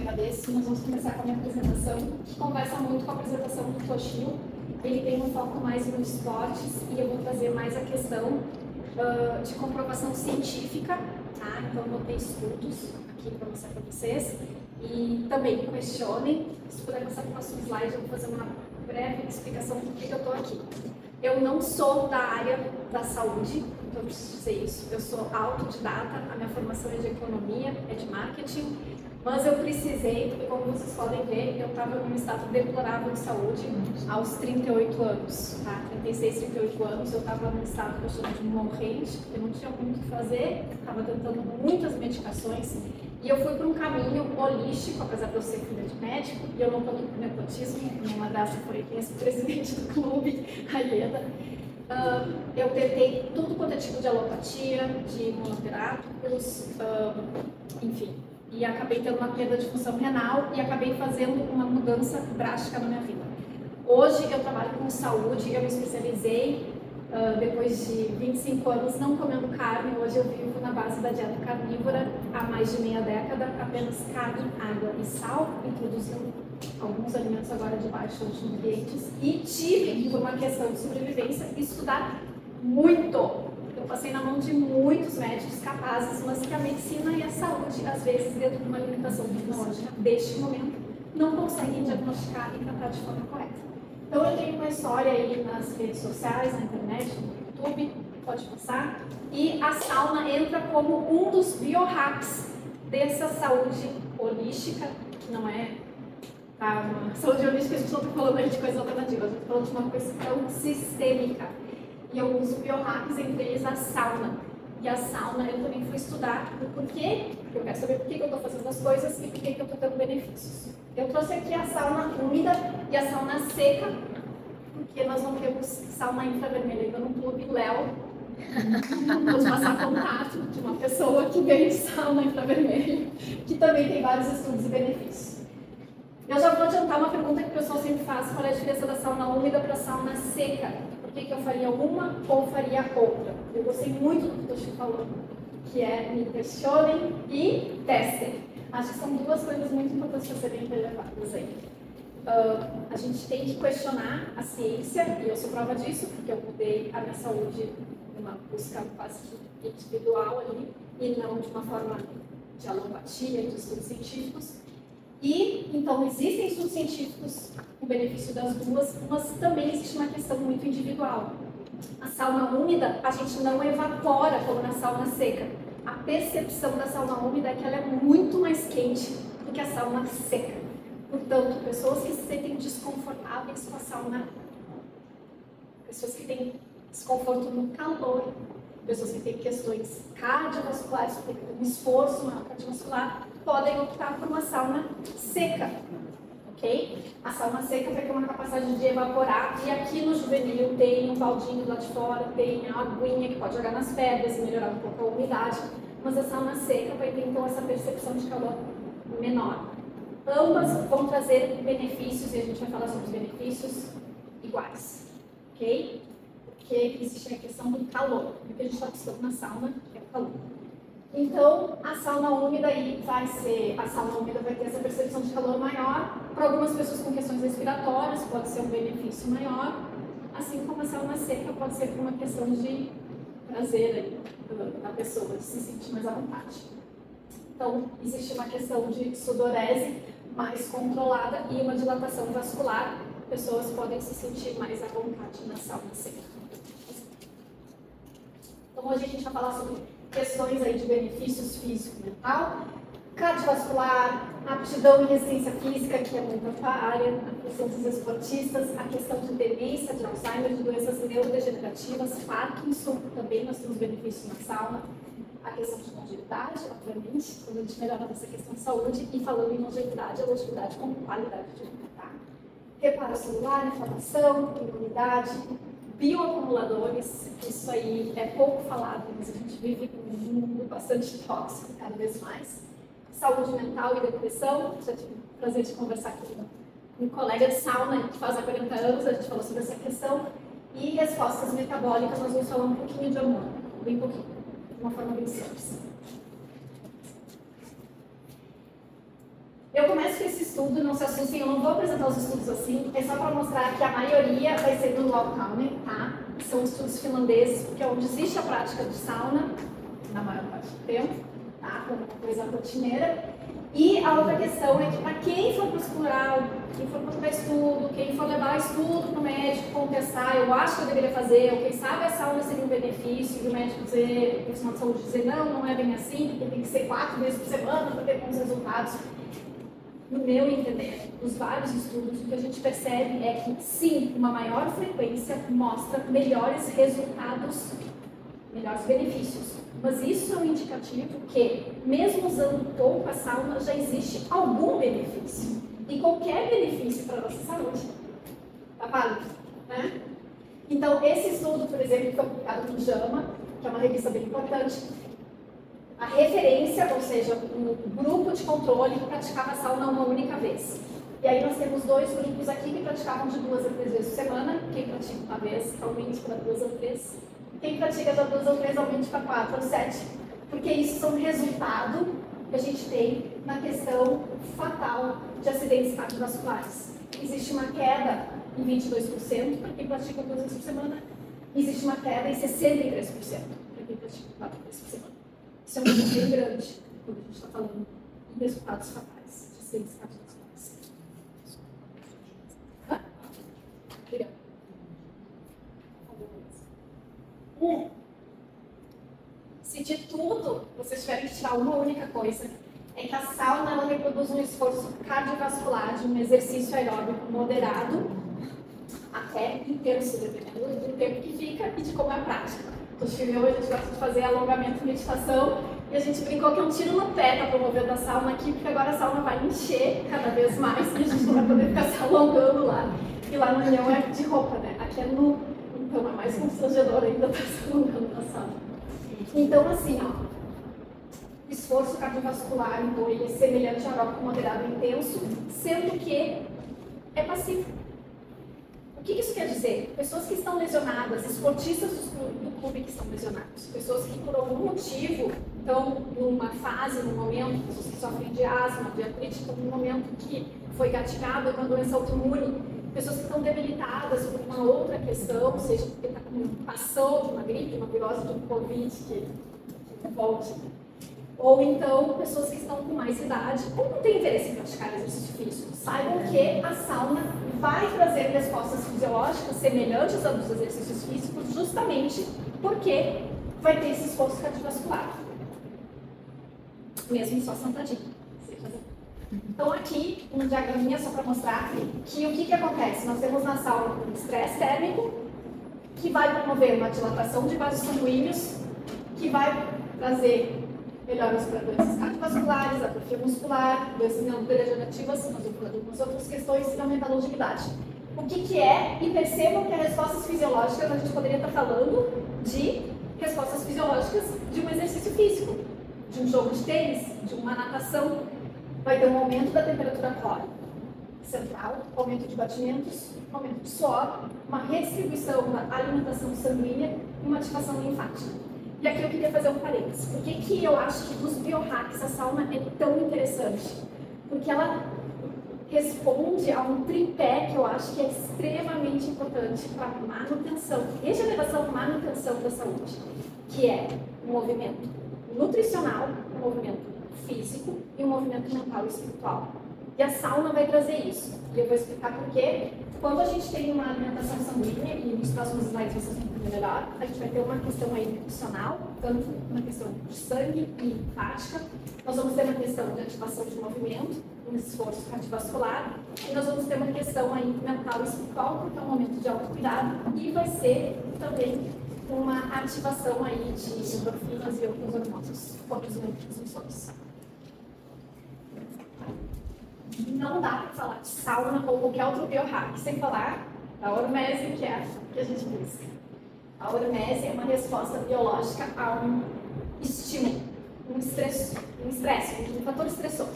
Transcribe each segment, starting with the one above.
agradeço. Nós vamos começar com a minha apresentação, que conversa muito com a apresentação do Toshio. Ele tem um foco mais nos esportes e eu vou trazer mais a questão de comprovação científica, tá? Então, eu botei estudos aqui para mostrar para vocês. E também questionem. Se puder passar para o próximo slide, eu vou fazer uma breve explicação do que eu estou aqui. Eu não sou da área da saúde, então eu preciso dizer isso. Eu sou autodidata, a minha formação é de economia, é de marketing, mas eu precisei, porque como vocês podem ver, eu estava num estado deplorável de saúde aos 38 anos, tá? 36, 38 anos, eu estava num estado que eu chamo de morrente, eu não tinha muito o que fazer, estava tentando muitas medicações, e eu fui para um caminho holístico, apesar de eu ser filha de médico, e eu não estou aqui por nepotismo, minha madrasta foi ex-presidente do clube, a Ieda. Eu tentei tudo quanto é tipo de alopatia, de imunoterápicos, enfim, e acabei tendo uma perda de função renal e acabei fazendo uma mudança drástica na minha vida. Hoje eu trabalho com saúde, eu me especializei depois de 25 anos não comendo carne. Hoje eu vivo na base da dieta carnívora há mais de meia década, apenas carne, água e sal, introduzindo alguns alimentos agora de baixos nutrientes, e tive, por uma questão de sobrevivência, estudar muito. Eu passei na mão de muitos médicos capazes, mas que a medicina e a saúde, às vezes, dentro de uma limitação tecnológica deste momento, não conseguem diagnosticar e tratar de forma correta. Então eu tenho uma história aí nas redes sociais, na internet, no YouTube, pode passar, e a sauna entra como um dos biohacks dessa saúde holística, que não é uma saúde holística, a gente não está falando aí de coisas alternativas, a gente está falando de uma questão sistêmica. E eu uso biohacks, entre eles a sauna. E a sauna eu também fui estudar o porquê, porque eu quero saber por que eu estou fazendo as coisas e por que eu estou tendo benefícios. Eu trouxe aqui a sauna úmida e a sauna seca, porque nós não temos sauna infravermelha ainda no Clube Léo. Vou te passar contato de uma pessoa que vende sauna infravermelha, que também tem vários estudos e benefícios. Eu já vou adiantar uma pergunta que o pessoal sempre faz: qual é a diferença da sauna úmida para a sauna seca? Por que eu faria uma ou faria outra? Eu gostei muito do que o Toshio falou, que é me questionem e testem. Acho que são duas coisas muito importantes para serem relevadas aí. A gente tem que questionar a ciência, e eu sou prova disso, porque eu mudei a minha saúde numa busca quase que individual ali, e não de uma forma de alopatia, de estudos científicos. E, então, existem estudos científicos com benefício das duas, mas também existe uma questão muito individual. A sauna úmida, a gente não evapora como na sauna seca. A percepção da sauna úmida é que ela é muito mais quente do que a sauna seca. Portanto, pessoas que se sentem desconfortáveis com a sauna, pessoas que têm desconforto no calor, pessoas que têm questões cardiovasculares, que têm um esforço maior cardiovascular, podem optar por uma sauna seca, ok? A sauna seca vai ter uma capacidade de evaporar, e aqui no juvenil tem um baldinho lá de fora, tem a aguinha que pode jogar nas pedras e melhorar um pouco a umidade, mas a sauna seca vai ter então essa percepção de calor menor. Ambas vão trazer benefícios, e a gente vai falar sobre os benefícios iguais, ok? Porque existe a questão do calor, o que a gente está buscando na sauna é o calor. Então, a sauna úmida aí vai ter essa percepção de calor maior. Para algumas pessoas com questões respiratórias, pode ser um benefício maior, assim como a sauna seca pode ser por uma questão de prazer aí, da pessoa, de se sentir mais à vontade. Então, existe uma questão de sudorese mais controlada e uma dilatação vascular. Pessoas podem se sentir mais à vontade na sauna seca. Então, hoje a gente vai falar sobre questões aí de benefícios físico-mental, cardiovascular, aptidão e resistência física, que é muito a tua área, a questão dos esportistas, a questão de demência, de Alzheimer, de doenças neurodegenerativas, Parkinson, também nós temos benefícios na sauna, a questão de longevidade, obviamente, quando a gente melhora essa questão de saúde, e falando em longevidade, a longevidade com qualidade de vida, tá? Reparo celular, inflamação, imunidade, bioacumuladores, isso aí é pouco falado, mas a gente vive num mundo bastante tóxico cada vez mais. Saúde mental e depressão, já tive o prazer de conversar com um colega de sauna que faz há 40 anos, a gente falou sobre essa questão. E respostas metabólicas, nós vamos falar um pouquinho de hormônio, bem pouquinho, de uma forma bem simples. Eu começo com esse estudo, não se assustem, eu não vou apresentar os estudos assim, é só para mostrar que a maioria vai ser do lockdown, tá? São estudos finlandeses, porque é onde existe a prática de sauna, na maior parte do tempo, tá? Como uma coisa rotineira. E a outra questão é que para quem for explorar, quem for procurar estudo, quem for levar estudo para o médico contestar, eu acho que eu deveria fazer, ou quem sabe a sauna seria um benefício, e o médico dizer, o profissional de saúde dizer, não, não é bem assim, porque tem que ser 4 vezes por semana para ter bons resultados. No meu entender, nos vários estudos, o que a gente percebe é que, sim, uma maior frequência mostra melhores resultados, melhores benefícios. Mas isso é um indicativo que, mesmo usando pouco a sauna, já existe algum benefício. E qualquer benefício para a nossa saúde está válido, né? Então, esse estudo, por exemplo, foi publicado no JAMA, que é uma revista bem importante, a referência, ou seja, um grupo de controle que praticava sauna uma única vez. E aí nós temos 2 grupos aqui que praticavam de 2 a 3 vezes por semana. Quem pratica uma vez, aumente para 2 a 3. Quem pratica de 2 a 3, aumente para 4 ou 7. Porque isso são resultado que a gente tem na questão fatal de acidentes cardiovasculares. Existe uma queda em 22% para quem pratica 2 vezes por semana. Existe uma queda em 63% para quem pratica 4 vezes por semana. Isso é um número bem grande quando a gente está falando em resultados fatais de acidentes cardiovasculares. Obrigada. Se de tudo vocês tiverem que tirar uma única coisa, é que a sauna ela reproduz um esforço cardiovascular de um exercício aeróbico moderado até intenso, dependendo do tempo que fica e de como é a prática. No Chile hoje a gente gosta de fazer alongamento e meditação e a gente brincou que é um tiro no pé para promover a sauna aqui, porque agora a sauna vai encher cada vez mais e a gente não vai poder ficar se alongando lá. E lá no União é de roupa, né? Aqui é nu, então é mais constrangedor ainda estar se alongando na sauna. Então assim, ó, o esforço cardiovascular, então ele é semelhante ao aeróbico moderado e intenso, sendo que é passivo. O que isso quer dizer? Pessoas que estão lesionadas, esportistas do clube que estão lesionados, pessoas que por algum motivo estão numa fase, num momento, pessoas que sofrem de asma, de artrite, estão num momento que foi gatilhado com uma doença autoimune, pessoas que estão debilitadas por uma outra questão, seja porque está passou de uma gripe, uma virose, de um Covid que volte, ou então pessoas que estão com mais idade ou não têm interesse em praticar exercício físico. Saibam que a sauna vai trazer respostas fisiológicas semelhantes às dos exercícios físicos, justamente porque vai ter esse esforço cardiovascular, mesmo só sentadinho. Então aqui, um diagraminha só para mostrar que o que acontece? Nós temos na sauna um estresse térmico, que vai promover uma dilatação de vasos sanguíneos, que vai trazer melhoras para doenças cardiovasculares, atrofia muscular, doenças neurodegenerativas, nós vamos falar de algumas outras questões, e aumentar a longevidade. O que é? E percebam que as respostas fisiológicas, a gente poderia estar falando de respostas fisiológicas de um exercício físico, de um jogo de tênis, de uma natação. Vai ter um aumento da temperatura core central, aumento de batimentos, aumento de suor, uma redistribuição da alimentação sanguínea e uma ativação linfática. E aqui eu queria fazer um parênteses. Por que eu acho que dos biohacks a sauna é tão interessante? Porque ela responde a um tripé que eu acho que é extremamente importante para a manutenção, regeneração e manutenção da saúde, que é um movimento nutricional, um movimento físico e um movimento mental e espiritual. E a sauna vai trazer isso. E eu vou explicar por quê. Quando a gente tem uma alimentação sanguínea, e nos próximos slides vocês vão entender melhor, a gente vai ter uma questão aí nutricional, tanto uma questão de sangue e linfática. Nós vamos ter uma questão de ativação de movimento, um esforço cardiovascular, e nós vamos ter uma questão aí mental e espiritual, porque é um momento de autocuidado, e vai ser também uma ativação aí de endorfinas e outros hormônios, outros neurotransmissores. Não dá para falar de sauna ou qualquer outro biohack sem falar da hormese, que é a que a gente busca. A hormese é uma resposta biológica a um estímulo, um estresse, um fator estressor.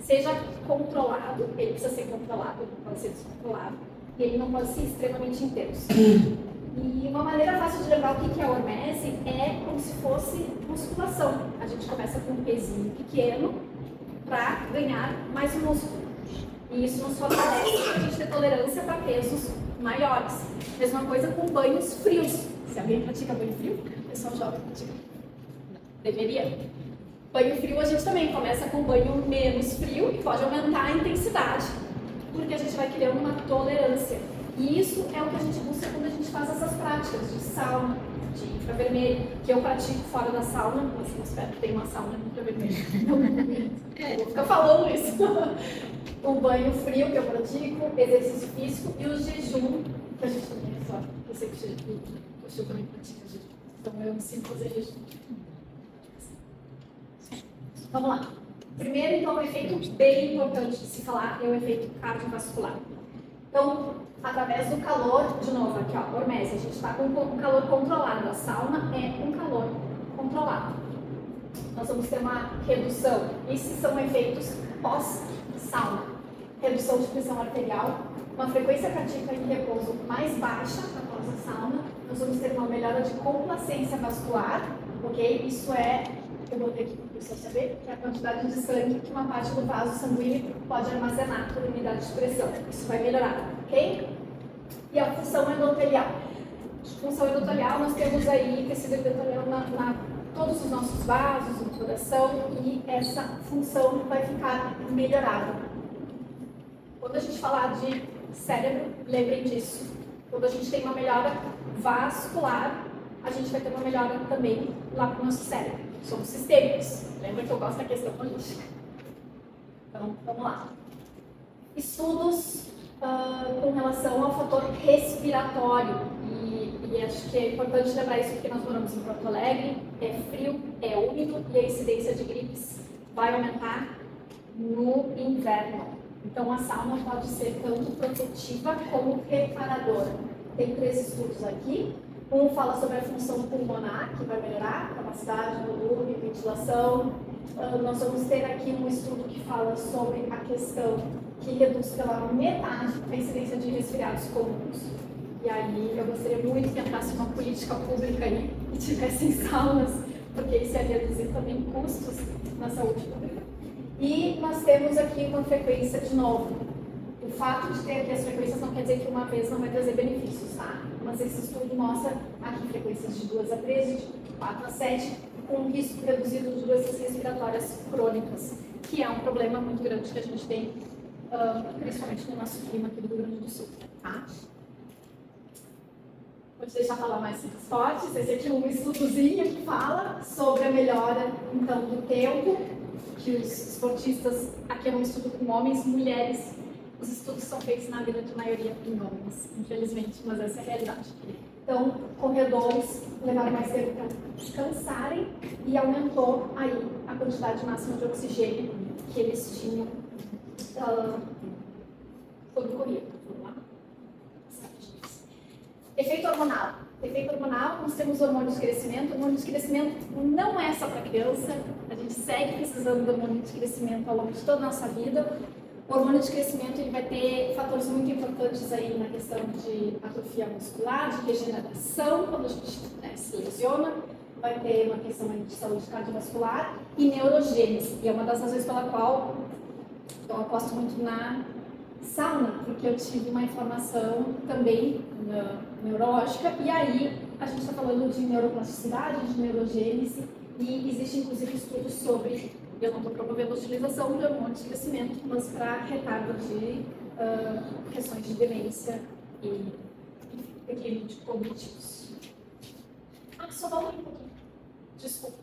Seja controlado, ele precisa ser controlado, ele não pode ser descontrolado, e ele não pode ser extremamente intenso. E uma maneira fácil de lembrar o que é a hormese é como se fosse musculação. A gente começa com um pezinho pequeno, para ganhar mais músculo. E isso nos fortalece para a gente ter tolerância para pesos maiores. Mesma coisa com banhos frios. Se alguém pratica banho frio, o pessoal jovem pratica. Deveria. Banho frio a gente também começa com banho menos frio e pode aumentar a intensidade, porque a gente vai criando uma tolerância. E isso é o que a gente busca quando a gente faz essas práticas de sauna, de infravermelho, que eu pratico fora da sauna, mas eu espero que tenha uma sauna infravermelho. Eu vou ficar falando isso. O banho frio que eu pratico, exercício físico e o jejum, que a gente também é só. Eu sei que o Chico também pratica jejum, então eu me sinto fazer jejum. Vamos lá. Primeiro, então, um efeito bem importante de se falar é o efeito cardiovascular. Então, através do calor, de novo, aqui ó, hormese, a gente está com um calor controlado. A sauna é um calor controlado. Nós vamos ter uma redução. Esses são efeitos pós-sauna. Redução de pressão arterial, uma frequência cardíaca em repouso mais baixa após a sauna. Nós vamos ter uma melhora de complacência vascular, ok? Isso é, eu vou ter aqui para o pessoal saber, que é a quantidade de sangue que uma parte do vaso sanguíneo pode armazenar por unidade de pressão. Isso vai melhorar, ok? E a função endotelial. Função endotelial, nós temos aí tecido endotelial na todos os nossos vasos, no coração, e essa função vai ficar melhorada. Quando a gente falar de cérebro, lembrem disso. Quando a gente tem uma melhora vascular, a gente vai ter uma melhora também lá para o nosso cérebro. Somos sistêmicos. Lembra que eu gosto da questão holística. Então, vamos lá. Estudos com relação ao fator respiratório. E acho que é importante lembrar isso porque nós moramos em Porto Alegre, é frio, é úmido e a incidência de gripes vai aumentar no inverno. Então a sauna pode ser tanto protetiva como reparadora. Tem 3 estudos aqui. Um fala sobre a função pulmonar, que vai melhorar, capacidade, volume, ventilação. Nós vamos ter aqui um estudo que fala sobre a questão que reduz pela metade a incidência de resfriados comuns. E aí eu gostaria muito que entrasse uma política pública aí e tivessem saunas, porque isso ia reduzir também custos na saúde pública. E nós temos aqui uma frequência de novo. O fato de ter aqui as frequências não quer dizer que uma vez não vai trazer benefícios, tá? Mas esse estudo mostra aqui frequências de 2 a 13, de 4 a 7, com um risco reduzido de doenças respiratórias crônicas, que é um problema muito grande que a gente tem, principalmente no nosso clima aqui do Rio Grande do Sul, tá? Vou te deixar falar mais sobre esportes. Esse aqui é um estudozinho que fala sobre a melhora, então, do tempo que os esportistas, aqui é um estudo com homens e mulheres, os estudos são feitos na grande maioria em homens, infelizmente, mas essa é a realidade. Então, corredores levaram mais tempo para descansarem e aumentou aí a quantidade máxima de oxigênio que eles tinham quando corriam. Vamos lá? Efeito hormonal. Efeito hormonal, nós temos hormônios de crescimento. O hormônio de crescimento não é só para criança, a gente segue precisando do hormônio de crescimento ao longo de toda a nossa vida. O hormônio de crescimento ele vai ter fatores muito importantes aí na questão de atrofia muscular, de regeneração, quando a gente se lesiona, vai ter uma questão aí de saúde cardiovascular e neurogênese. E é uma das razões pela qual eu aposto muito na sauna, porque eu tive uma informação também neurológica, e aí a gente está falando de neuroplasticidade, de neurogênese, e existe inclusive estudos sobre, eu não estou promovendo a utilização de hormônios de crescimento, mas para retardo de questões de demência e declínio cognitivos. Só volta um pouquinho. Desculpa.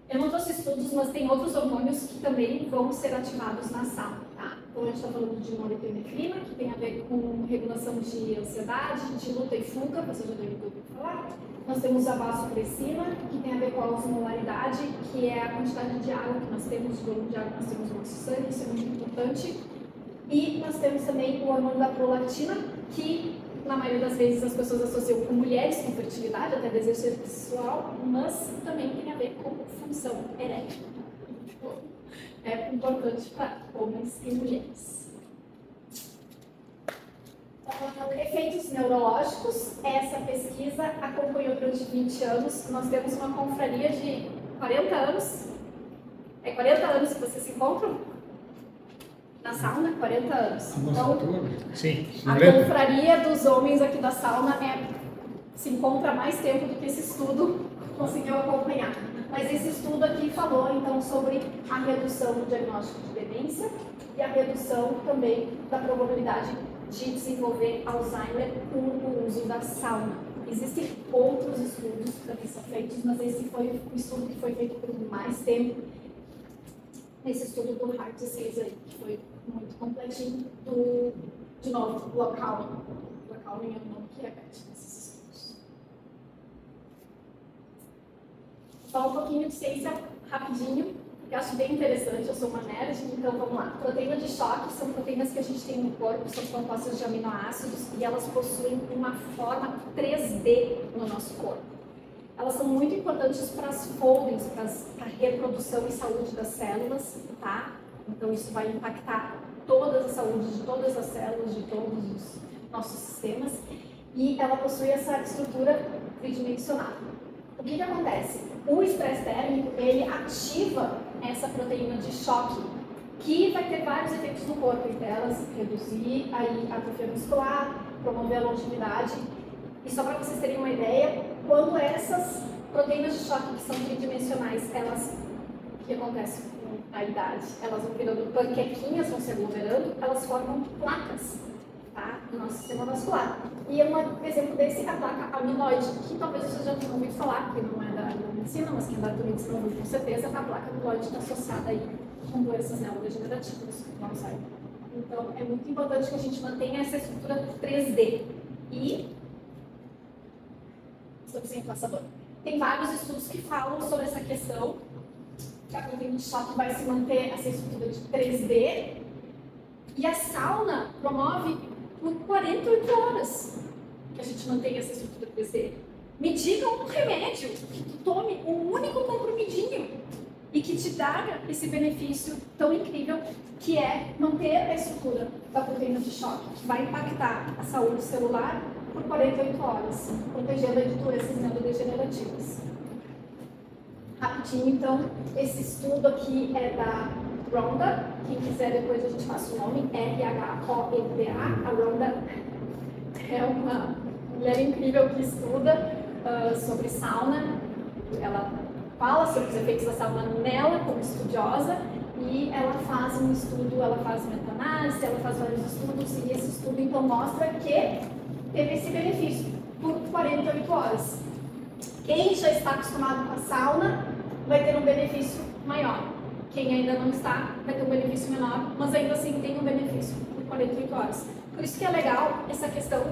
Eu não trouxe estudos, mas tem outros hormônios que também vão ser ativados na sauna, tá? Então a gente está falando de norepinefrina, que tem a ver com regulação de ansiedade, de luta e fuga, você já deve ter ouvido falar. Nós temos a vasopressina, que tem a ver com a osmolaridade, que é a quantidade de água que nós temos, de volume de água que nós temos no nosso sangue, isso é muito importante. E nós temos também o hormônio da prolactina, que na maioria das vezes as pessoas associam com mulheres, com fertilidade, até desejo sexual, mas também tem a ver com função erétil. É importante para homens e mulheres. Efeitos neurológicos, essa pesquisa acompanhou durante 20 anos. Nós temos uma confraria de 40 anos. É 40 anos que vocês se encontram na sauna, 40 anos. Então, sim, a confraria dos homens aqui da sauna se encontra há mais tempo do que esse estudo conseguiu acompanhar. Mas esse estudo aqui falou, então, sobre a redução do diagnóstico de demência e a redução também da probabilidade de desenvolver Alzheimer com o uso da sauna. Existem outros estudos que também são feitos, mas esse foi um estudo que foi feito por mais tempo. Esse estudo do Heart Disease aí, que foi muito completinho, de novo, do Localmin. Localmin é o nome que repete nesses estudos. Vou falar um pouquinho de ciência rapidinho, porque eu acho bem interessante, eu sou uma nerd, então vamos lá. Proteína de choque são proteínas que a gente tem no corpo, são compostas de aminoácidos e elas possuem uma forma 3D no nosso corpo. Elas são muito importantes para as foldings, para a reprodução e saúde das células, tá? Então isso vai impactar toda a saúde de todas as células, de todos os nossos sistemas. E ela possui essa estrutura tridimensional. O que acontece? O estresse térmico, ele ativa essa proteína de choque, que vai ter vários efeitos no corpo, entre elas reduzir a atrofia muscular, promover a longevidade. E só para vocês terem uma ideia, quando essas proteínas de choque que são tridimensionais, o que acontece com a idade? Elas vão virando panquequinhas, vão se aglomerando, elas formam placas, tá? No nosso sistema vascular. E um exemplo desse é a placa amiloide, que talvez vocês já tenham ouvido falar, que não é da área da medicina, mas quem é da área da medicina ouviu com certeza, a placa amiloide está associada aí com doenças neurodegenerativas, não sabe? Então, é muito importante que a gente mantenha essa estrutura 3D. E sem passador. Tem vários estudos que falam sobre essa questão, que a proteína de choque vai se manter essa estrutura de 3D, e a sauna promove por 48 horas que a gente mantenha essa estrutura 3D. Me diga um remédio que tu tome um único comprimidinho e que te traga esse benefício tão incrível que é manter a estrutura da proteína de choque, que vai impactar a saúde celular por 48 horas, protegendo de doenças neurodegenerativas. Rapidinho, então, esse estudo aqui é da Rhonda. Quem quiser, depois a gente passa o nome, R-H-O-N-D-A. A Rhonda é uma mulher incrível que estuda sobre sauna. Ela fala sobre os efeitos da sauna nela, como estudiosa, e ela faz um estudo, ela faz meta-análise, ela faz vários estudos, e esse estudo, então, mostra que teve esse benefício por 48 horas. Quem já está acostumado com a sauna vai ter um benefício maior. Quem ainda não está vai ter um benefício menor, mas ainda assim tem um benefício por 48 horas. Por isso que é legal essa questão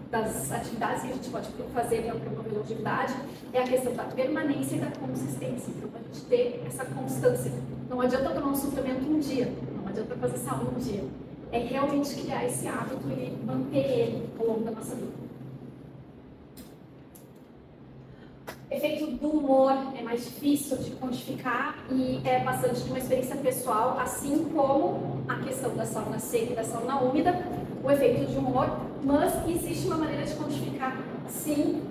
das atividades que a gente pode fazer para promover longevidade, é a questão da permanência e da consistência. Então, a gente ter essa constância. Não adianta tomar um suplemento um dia, não adianta fazer sauna um dia. É realmente criar esse hábito e manter ele ao longo da nossa vida. Efeito do humor é mais difícil de quantificar e é bastante de uma experiência pessoal, assim como a questão da sauna seca e da sauna úmida, o efeito de humor, mas existe uma maneira de quantificar, sim,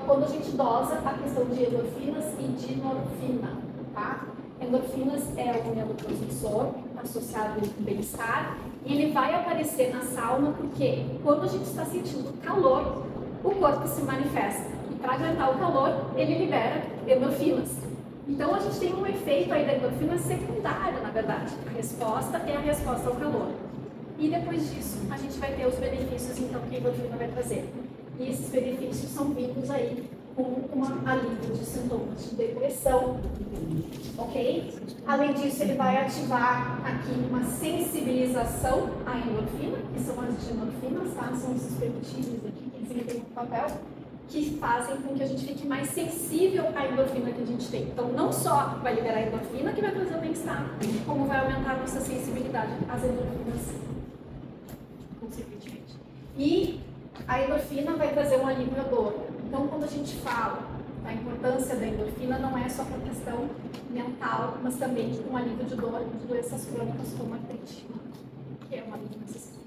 quando a gente dosa a questão de endorfinas e de norfina, tá? Endorfinas é um neurotransmissor associado com bem-estar e ele vai aparecer na sauna porque quando a gente está sentindo calor, o corpo se manifesta. E para aguentar o calor, ele libera endorfinas. Então a gente tem um efeito aí da endorfina secundário, na verdade. A resposta é a resposta ao calor. E depois disso, a gente vai ter os benefícios então que a endorfina vai trazer. E esses benefícios são vindos aí com um alívio de sintomas de depressão, ok? Além disso, ele vai ativar aqui uma sensibilização à endorfina, que são as endorfinas, tá? São esses peptídeos aqui que desempenham um papel, que fazem com que a gente fique mais sensível à endorfina que a gente tem. Então, não só vai liberar a endorfina que vai trazer o bem-estar, como vai aumentar a nossa sensibilidade às endorfinas, consequentemente. E a endorfina vai trazer um alívio à dor. Então, quando a gente fala da importância da endorfina, não é só para a questão mental, mas também um alívio de dor de doenças crônicas como a artrite, que é um alívio necessário.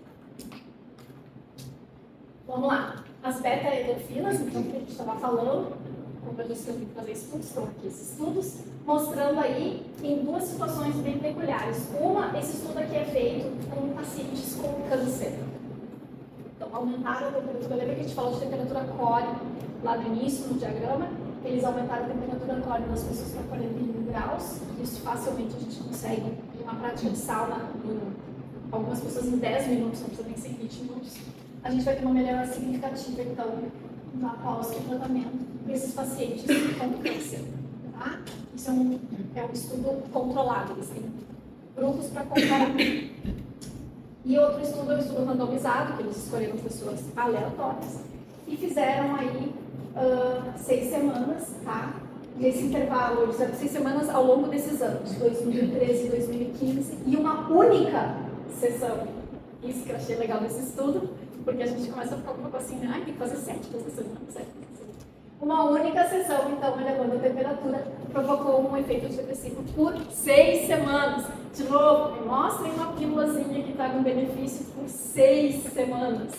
Vamos lá. As beta-endorfinas, então, que a gente estava falando, como quando a gente tem que fazer estudos, estão aqui esses estudos, mostrando aí em duas situações bem peculiares. Uma, esse estudo aqui é feito com pacientes com câncer. Então, aumentaram a temperatura, lembra que a gente falou de temperatura core lá no início, no diagrama? Eles aumentaram a temperatura core das pessoas para 41 graus. Isso facilmente a gente consegue em uma prática de sauna, algumas pessoas em 10 minutos, não precisa nem ser 20 minutos. A gente vai ter uma melhora significativa, então, após o tratamento desses pacientes com câncer. Tá? Isso é um estudo controlado, eles têm grupos para comparar. E outro estudo é um estudo randomizado, que eles escolheram pessoas aleatórias e fizeram aí 6 semanas, tá? Nesse intervalo, eles fizeram 6 semanas ao longo desses anos, 2013 e 2015, e uma única sessão. Isso que eu achei legal desse estudo, porque a gente começa a ficar um pouco assim, tem que fazer 7 sessões. Uma única sessão, então, elevando a temperatura, provocou um efeito depressivo por 6 semanas. De novo, me mostrem uma pílulazinha que traga um benefício por 6 semanas,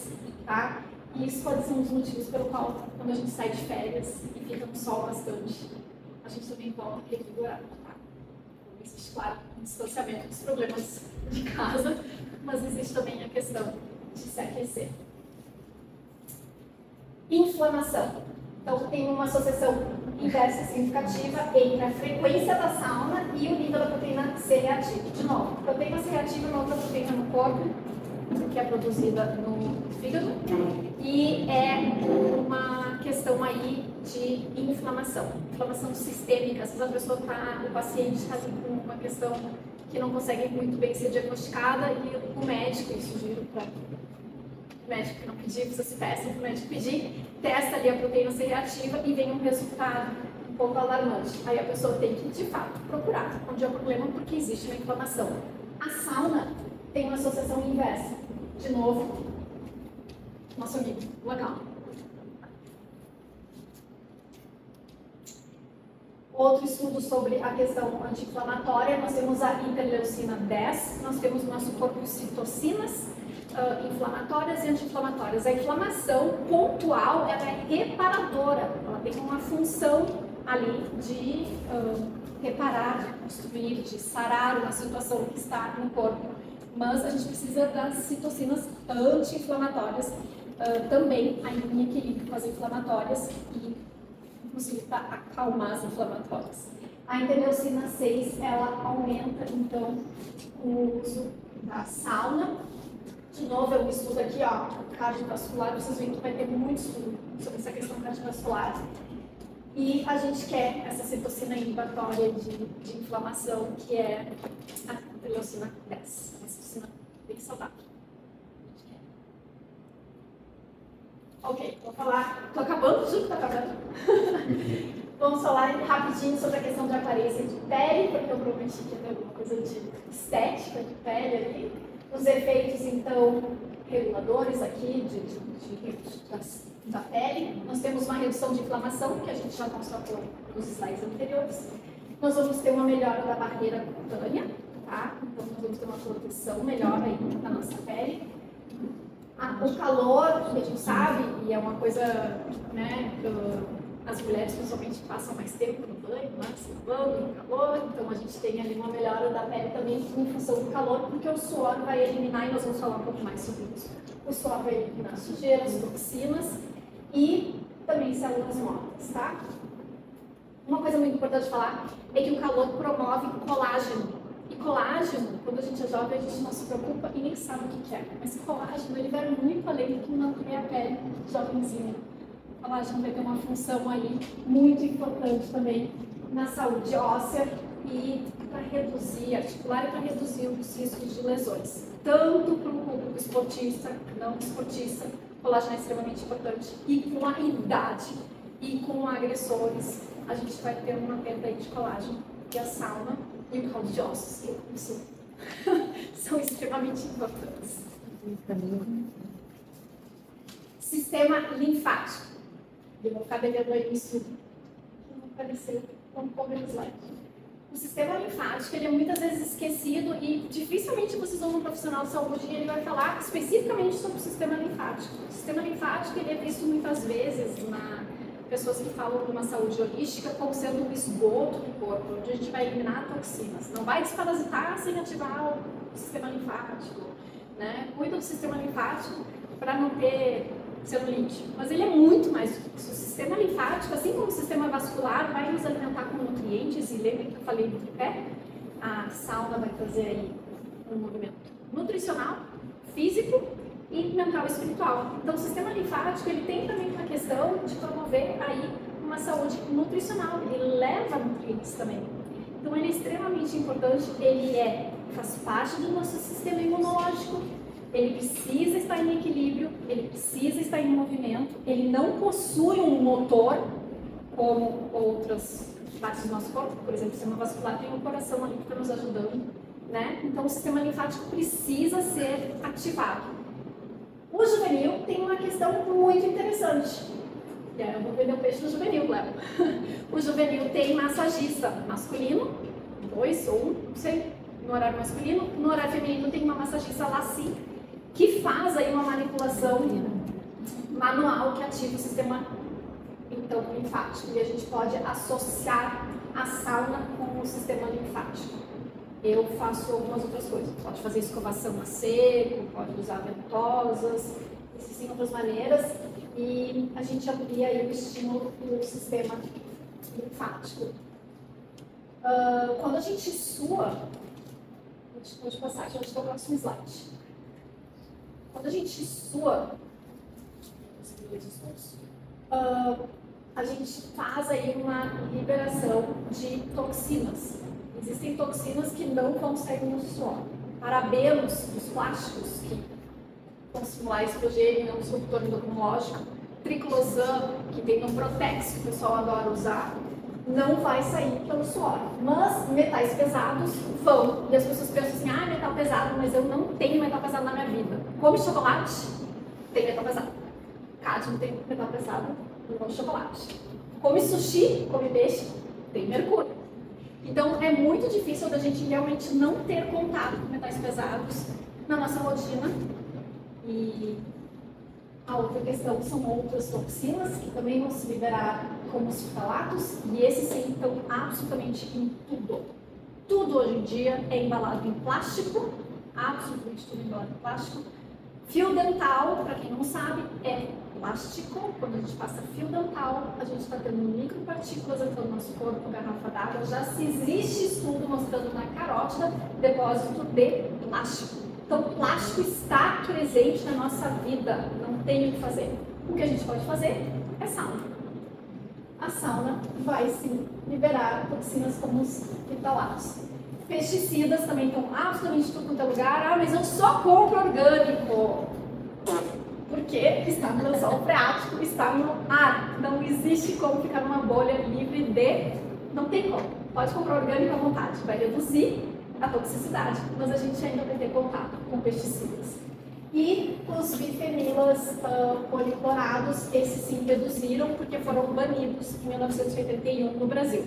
tá? E isso pode ser um dos motivos pelo qual, quando a gente sai de férias e fica no sol bastante, a gente também volta revigorado, tá? Então, existe, claro, um distanciamento dos problemas de casa, mas existe também a questão de se aquecer. Inflamação. Então, tem uma associação inversa significativa entre a frequência da sauna e o nível da proteína C reativa. De novo, proteína C reativa é uma outra proteína no corpo, que é produzida no fígado, e é uma questão aí de inflamação sistêmica. Às vezes a pessoa o paciente está com uma questão que não consegue muito bem ser diagnosticada e o médico, eu sugiro para o médico que não pedir, precisa se peça para o médico pedir, testa ali a proteína C reativa e vem um resultado um pouco alarmante. Aí a pessoa tem que, de fato, procurar onde é o problema, porque existe uma inflamação. A sauna tem uma associação inversa. De novo, nosso amigo, legal. Outro estudo sobre a questão anti-inflamatória, nós temos a interleucina 10, nós temos no nosso corpo citocinas inflamatórias e anti-inflamatórias. A inflamação pontual, ela é reparadora, ela tem uma função ali de reparar, de construir, de sarar uma situação que está no corpo. Mas a gente precisa das citocinas anti-inflamatórias também, aí em equilíbrio com as inflamatórias e inclusive para acalmar as inflamatórias. A interleucina 6, ela aumenta então o uso da sauna. De novo, eu estudo aqui, ó, cardiovascular, vocês veem que vai ter muito estudo sobre essa questão cardiovascular. E a gente quer essa citocina inibitória de inflamação, que é a interleucina 10, uma citocina bem saudável. Ok, vou falar, tô acabando, juro que tô acabando. Vamos falar rapidinho sobre a questão de aparência de pele, porque eu prometi que ia ter alguma coisa de estética de pele ali. Os efeitos, então, reguladores aqui da pele. Nós temos uma redução de inflamação, que a gente já mostrou nos slides anteriores. Nós vamos ter uma melhora da barreira cutânea, tá? Então, nós vamos ter uma proteção melhor aí da nossa pele. O calor, que a gente sabe, e é uma coisa, né, as mulheres principalmente passam mais tempo no banho, né, se lavando no calor, então a gente tem ali uma melhora da pele também em função do calor, porque o suor vai eliminar, e nós vamos falar um pouco mais sobre isso, o suor vai eliminar sujeiras, toxinas e também células mortas, tá? Uma coisa muito importante de falar é que o calor promove colágeno. E colágeno, quando a gente é jovem, a gente não se preocupa e nem sabe o que é. Mas colágeno, ele vai muito além do que manter a pele jovenzinha. O colágeno vai ter uma função aí muito importante também na saúde óssea e para reduzir, articular e para reduzir os riscos de lesões. Tanto para o público esportista, não esportista, o colágeno é extremamente importante. E com a idade e com agressores, a gente vai ter uma perda aí de colágeno. E a sauna e o caldo de ossos, que eu consumo, são extremamente importantes. Sistema linfático. Eu vou ficar devendo aí isso, não apareceu, vamos pôr no slide. O sistema linfático, ele é muitas vezes esquecido e dificilmente vocês vão num profissional de saúde e ele vai falar especificamente sobre o sistema linfático. O sistema linfático, ele é visto muitas vezes pessoas que falam de uma saúde holística como sendo um esgoto do corpo, onde a gente vai eliminar toxinas. Não vai desparasitar sem ativar o sistema linfático, né? Cuida do sistema linfático para não ter celulite. Mas ele é muito mais do que isso. O sistema linfático, assim como o sistema vascular, vai nos alimentar com nutrientes. E lembrem que eu falei do tripé? A sauna vai fazer aí um movimento nutricional, físico e mental e espiritual. Então, o sistema linfático ele tem também uma questão de promover aí uma saúde nutricional. Ele leva nutrientes também. Então, ele é extremamente importante. Ele faz parte do nosso sistema imunológico. Ele precisa estar em equilíbrio, ele precisa estar em movimento, ele não possui um motor como outras partes do nosso corpo, por exemplo, o sistema vascular tem um coração ali que está nos ajudando, né? Então o sistema linfático precisa ser ativado. O juvenil tem uma questão muito interessante. Eu vou vender o peixe do juvenil, Cléo. O juvenil tem massagista masculino, 2 ou 1, não sei, no horário masculino. No horário feminino tem uma massagista laci, que faz aí uma manipulação manual que ativa o sistema então, linfático. E a gente pode associar a sauna com o sistema linfático. Eu faço algumas outras coisas. Pode fazer escovação a seco, pode usar ventosas, existem outras maneiras. E a gente amplia aí o estímulo do sistema linfático. Quando a gente sua, pode passar, já estou no próximo slide. Quando a gente sua, a gente faz aí uma liberação de toxinas. Existem toxinas que não vão sair no suor. Parabenos, os plásticos, que vão simular estrogênio, é um disruptor endocrinológico. Triclosan, que tem no Protex, que o pessoal adora usar, não vai sair pelo suor. Mas metais pesados vão. E as pessoas pensam assim, ah, metal pesado, mas eu não tenho metal pesado na minha vida. Come chocolate, tem metal pesado. Cádmio tem metal pesado no chocolate. Come sushi, come peixe, tem mercúrio. Então é muito difícil da gente realmente não ter contato com metais pesados na nossa rotina. E a outra questão são outras toxinas que também vão se liberar como os ftalatos, e esses sim estão absolutamente em tudo. Tudo hoje em dia é embalado em plástico, absolutamente tudo embalado em plástico. Fio dental, para quem não sabe, é plástico. Quando a gente passa fio dental, a gente está tendo micropartículas entrando no nosso corpo, garrafa d'água. Já se existe estudo mostrando na carótida depósito de plástico. Então, plástico está presente na nossa vida, não tem o que fazer. O que a gente pode fazer é sauna. A sauna vai sim liberar toxinas como os ftalatos. Pesticidas também estão absolutamente em tudo quanto é lugar. Ah, mas eu só compro orgânico. Porque está no lençol freático, está no ar. Não existe como ficar numa bolha livre de... Não tem como. Pode comprar orgânico à vontade. Vai reduzir a toxicidade, mas a gente ainda vai ter contato com pesticidas. E os bifenilas policlorados, esses sim reduziram porque foram banidos em 1981 no Brasil.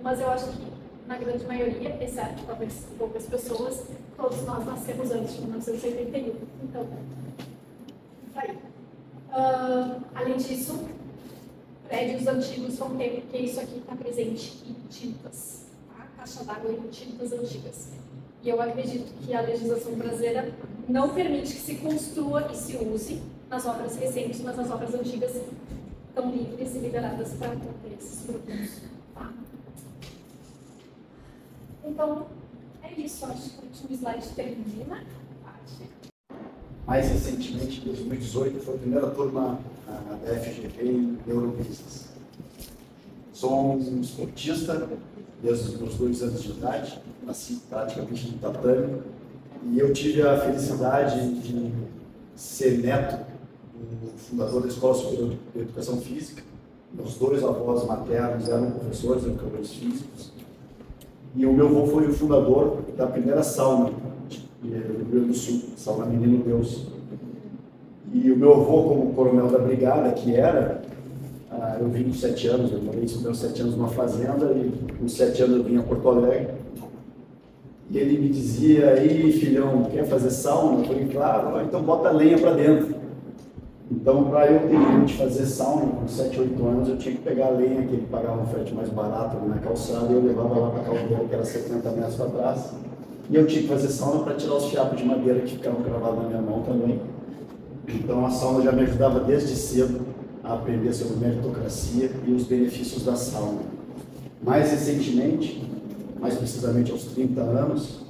Mas eu acho que na grande maioria, exceto talvez poucas pessoas, todos nós nascemos antes de 1981. Então, aí. Além disso, prédios antigos vão ter, porque isso aqui está presente em tintas. Caixa d'água em tintas antigas. E eu acredito que a legislação brasileira não permite que se construa e se use nas obras recentes, mas as obras antigas estão livres e liberadas para conter esses produtos. Tá? Então, é isso. Acho que o último slide termina. Mais recentemente, em 2018, foi a primeira turma da FGV em Neurobusiness. Sou um esportista desde os meus 2 anos de idade, nasci praticamente no tatame, e eu tive a felicidade de ser neto do fundador da Escola Superior de Educação Física. Meus 2 avós maternos eram professores, educadores físicos, e o meu avô foi o fundador da primeira sauna do Rio Grande do Sul, sauna Menino Deus. E o meu avô, como coronel da brigada, que era, eu vim com 7 anos, eu morei com meus 7 anos numa fazenda, e com 7 anos eu vim a Porto Alegre. E ele me dizia, aí filhão, quer fazer sauna? Eu falei, claro, então bota lenha para dentro. Então, para eu ter tempo de fazer sauna com 7, 8 anos, eu tinha que pegar a lenha, que ele pagava um frete mais barato ali na calçada, e eu levava lá para a caldeira, que era 70 metros para trás. E eu tinha que fazer sauna para tirar os fiapos de madeira que ficavam cravados na minha mão também. Então, a sauna já me ajudava desde cedo a aprender sobre meritocracia e os benefícios da sauna. Mais recentemente, mais precisamente aos 30 anos,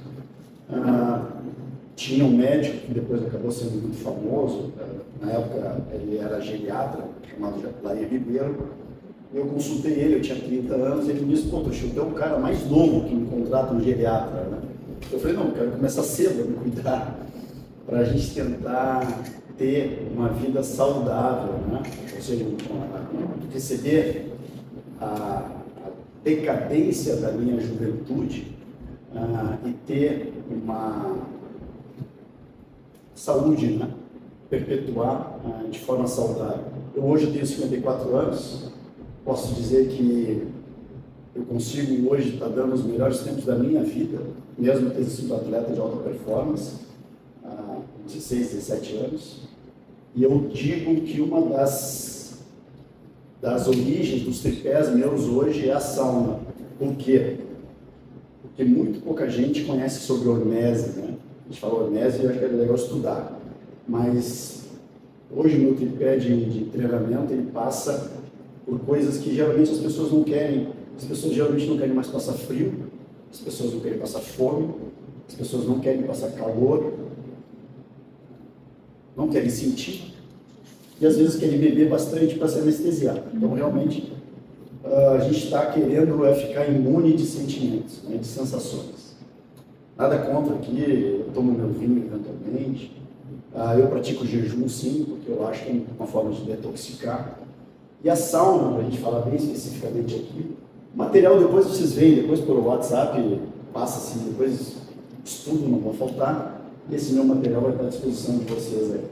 tinha um médico que depois acabou sendo muito famoso, na época ele era geriatra, chamado Jair Ribeiro. Eu consultei ele, eu tinha 30 anos, e ele me disse: pô, Toshio, tu é o cara mais novo que me contrata um geriatra, né? Eu falei: não, eu quero começar cedo a me cuidar, para a gente tentar ter uma vida saudável, né? Ou seja, receber a decadência da minha juventude e ter uma saúde, né? Perpetuar de forma saudável. Eu hoje tenho 54 anos, posso dizer que eu consigo hoje estar dando os melhores tempos da minha vida, mesmo tendo sido atleta de alta performance, há 16, 17 anos, e eu digo que uma das origens dos tripés meus hoje é a sauna. Por quê? Porque muito pouca gente conhece sobre hormese, né? A gente fala hormese e eu acho que é legal estudar, mas hoje o meu tripé de treinamento ele passa por coisas que geralmente as pessoas não querem. As pessoas geralmente não querem mais passar frio, as pessoas não querem passar fome, as pessoas não querem passar calor, não querem sentir, e às vezes querem beber bastante para se anestesiar. Então, realmente, a gente está querendo ficar imune de sentimentos, né, de sensações. Nada contra aqui, eu tomo meu vinho eventualmente, eu pratico jejum sim, porque eu acho que é uma forma de detoxicar. E a sauna, para a gente falar bem especificamente aqui, material depois vocês veem, depois por WhatsApp, passa assim, depois estudo, não vai faltar, e esse meu material vai estar à disposição de vocês aí.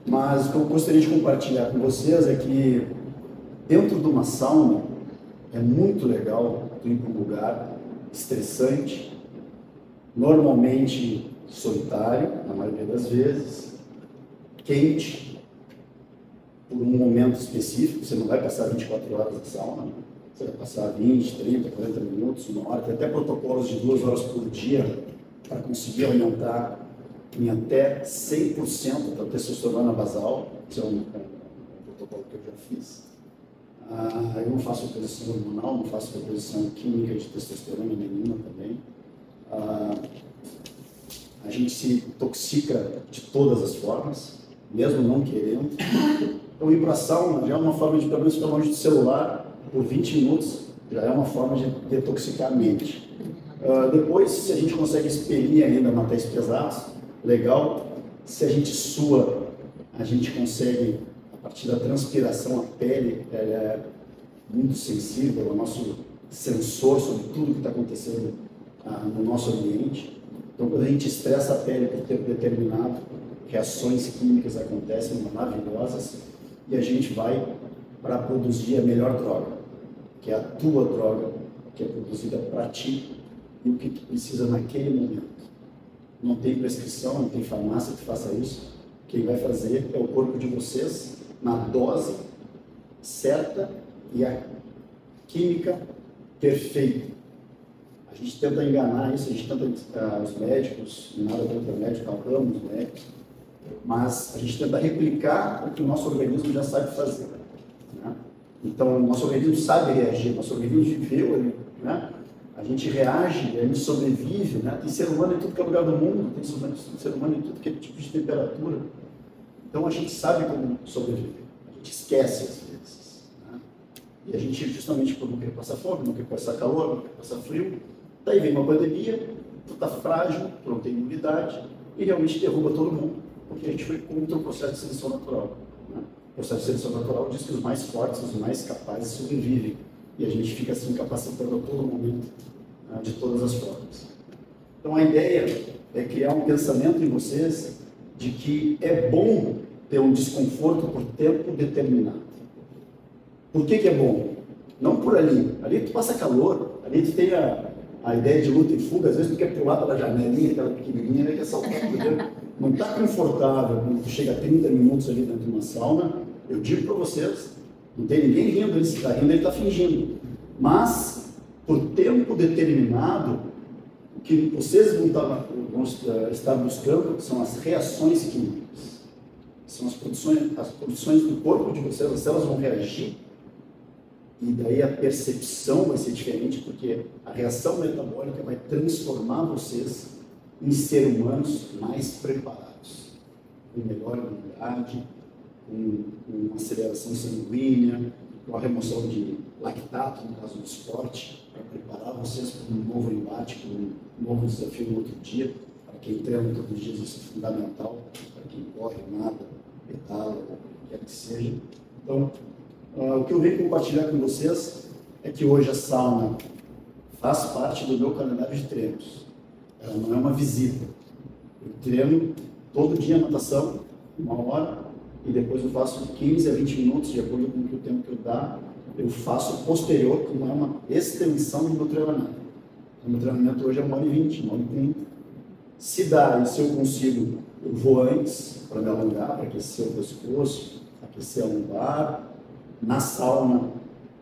Mas o que eu gostaria de compartilhar com vocês é que dentro de uma sauna é muito legal tu ir para um lugar estressante, normalmente solitário, na maioria das vezes, quente, por um momento específico. Você não vai passar 24 horas na sauna, você vai passar 20, 30, 40 minutos, uma hora. Tem até protocolos de 2 horas por dia para conseguir aumentar em até 100% da testosterona basal. Isso é um protocolo que eu já fiz. Eu não faço reposição hormonal, não faço reposição química de testosterona nenhuma também. A gente se intoxica de todas as formas, mesmo não querendo. Então, ir para a sauna já é uma forma de, pelo menos, ficar longe do celular por 20 minutos, já é uma forma de detoxicar a mente. Depois, se a gente consegue expelir ainda materiais pesados, legal. Se a gente sua, a gente consegue, a partir da transpiração, a pele ela é muito sensível, é o nosso sensor sobre tudo que está acontecendo no nosso ambiente. Então, quando a gente estressa a pele por tempo determinado, reações químicas acontecem maravilhosas, e a gente vai para produzir a melhor droga, que é a tua droga, que é produzida para ti e o que tu precisa naquele momento. Não tem prescrição, não tem farmácia que faça isso. Quem vai fazer é o corpo de vocês, na dose certa e a química perfeita. A gente tenta enganar isso, a gente tenta, os médicos, nada contra médico, amamos os médicos, mas a gente tenta replicar o que o nosso organismo já sabe fazer, né? Então, o nosso organismo sabe reagir, o nosso organismo viveu, né? A gente reage, a gente sobrevive, né? Tem ser humano em tudo que é lugar do mundo, tem ser humano em tudo que é tipo de temperatura. Então, a gente sabe como sobreviver, a gente esquece às vezes, né? E a gente, justamente por não querer passar fome, não querer passar calor, não querer passar frio, daí vem uma pandemia, tu está frágil, tu não tem imunidade, e realmente derruba todo mundo, porque a gente foi contra o processo de seleção natural, né? O processo de seleção natural diz que os mais fortes, os mais capazes sobrevivem, e a gente fica assim capacitando a todo momento, de todas as formas. Então a ideia é criar um pensamento em vocês de que é bom ter um desconforto por tempo determinado. Por que é bom? Não por ali. Ali tu passa calor, ali tu tem a ideia de luta e fuga, às vezes tu quer pular pela janelinha, aquela pequenininha, né, quer saltar, entendeu? não está confortável quando chega a 30 minutos ali dentro de uma sauna, eu digo para vocês, não tem ninguém rindo, ele está rindo, ele está fingindo. Mas, por tempo determinado, o que vocês vão estar buscando são as reações químicas. São as produções do corpo de vocês, as células vão reagir. E daí a percepção vai ser diferente, porque a reação metabólica vai transformar vocês em seres humanos mais preparados, com melhor imunidade, com uma aceleração sanguínea, com a remoção de lactato, no caso do esporte, para preparar vocês para um novo embate, para um novo desafio no outro dia. Para quem treina todos os dias, isso é fundamental, para quem corre, nada, pedala, o que quer que seja. Então, o que eu venho compartilhar com vocês é que hoje a sauna faz parte do meu calendário de treinos. Ela não é uma visita. Eu treino todo dia natação, 1 hora, e depois eu faço 15 a 20 minutos, de acordo com o tempo que eu dá, eu faço posterior, que não é uma extensão do meu treinamento. O meu treinamento hoje é 1h20, 1h30. Se dá e se eu consigo, eu vou antes, para me alongar, para aquecer o pescoço, aquecer a lombar. Na sauna,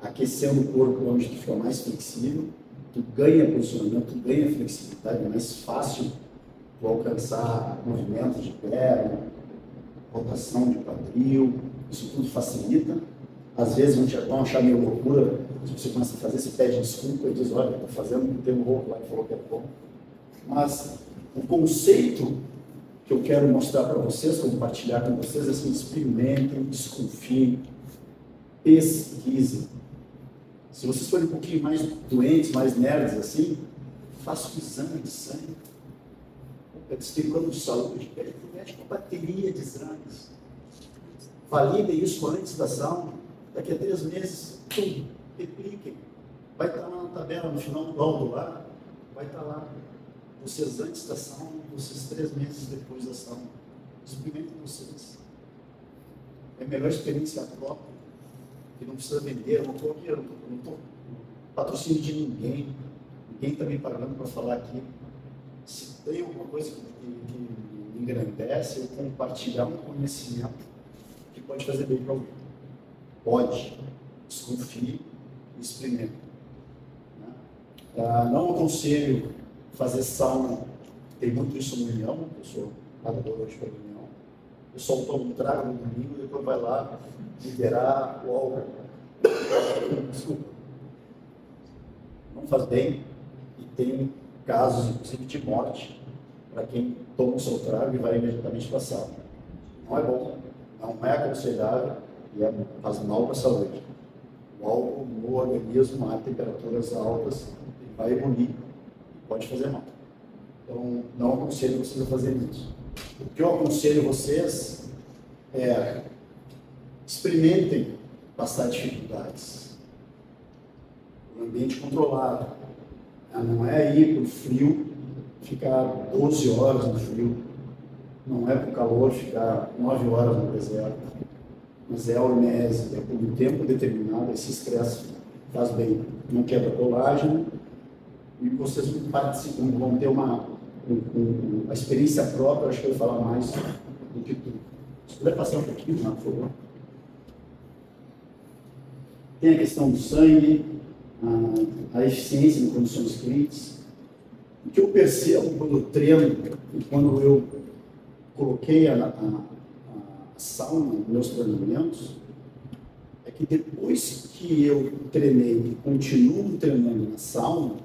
aquecendo o corpo onde tu fica mais flexível, tu ganha posicionamento, tu ganha flexibilidade, é mais fácil tu alcançar movimento de perna, rotação de quadril, isso tudo facilita. Às vezes vão achar meio loucura, se você começa a fazer, você pede desculpa e diz, olha, estou fazendo porque tem um louco lá que falou que é bom. Mas o conceito que eu quero mostrar para vocês, compartilhar com vocês, é assim, experimentem, desconfiem, pesquisem. Se vocês forem um pouquinho mais doentes, mais nerds assim, façam um exame de sangue. Eles têm plano de saúde, pede para o médico uma bateria de exames. Validem isso antes da sauna. Daqui a 3 meses, tudo, repliquem. Vai estar lá na tabela, no final do laudo lá, vai estar lá. Vocês antes da sauna, vocês 3 meses depois da sauna. Experimentem vocês. É a melhor experiência própria. Que não precisa vender, eu não estou patrocínio de ninguém. Ninguém está me pagando para falar aqui. Se tem alguma coisa que me engrandece, eu compartilhar um conhecimento que pode fazer bem para alguém. Pode. Desconfie e experimente. Não aconselho fazer sauna. Tem muito isso no União, eu sou nadador hoje para a União. O pessoal toma um trago no domingo e depois vai lá liberar o álcool. Desculpa. Não faz bem e tem casos, inclusive, de morte para quem toma o seu trago e vai imediatamente para a sauna. Não é bom, não é aconselhável e faz mal para a saúde. O álcool no organismo a temperaturas altas vai ebulir e pode fazer mal. Então, não aconselho vocês a fazerem isso. O que eu aconselho vocês é experimentem passar dificuldades. Um ambiente controlado. Não é ir para o frio, ficar 12 horas no frio. Não é para o calor, ficar 9 horas no deserto. Mas é a hormese, é por um tempo determinado, esse estresse faz bem. Não quebra colágeno e vocês vão ter uma experiência própria, acho que eu vou falar mais do que tudo. Se puder passar um pouquinho, por favor. Tem a questão do sangue, a eficiência em condições críticas. O que eu percebo quando eu treino e quando eu coloquei a sauna nos meus treinamentos, é que depois que eu treinei e continuo treinando na sauna,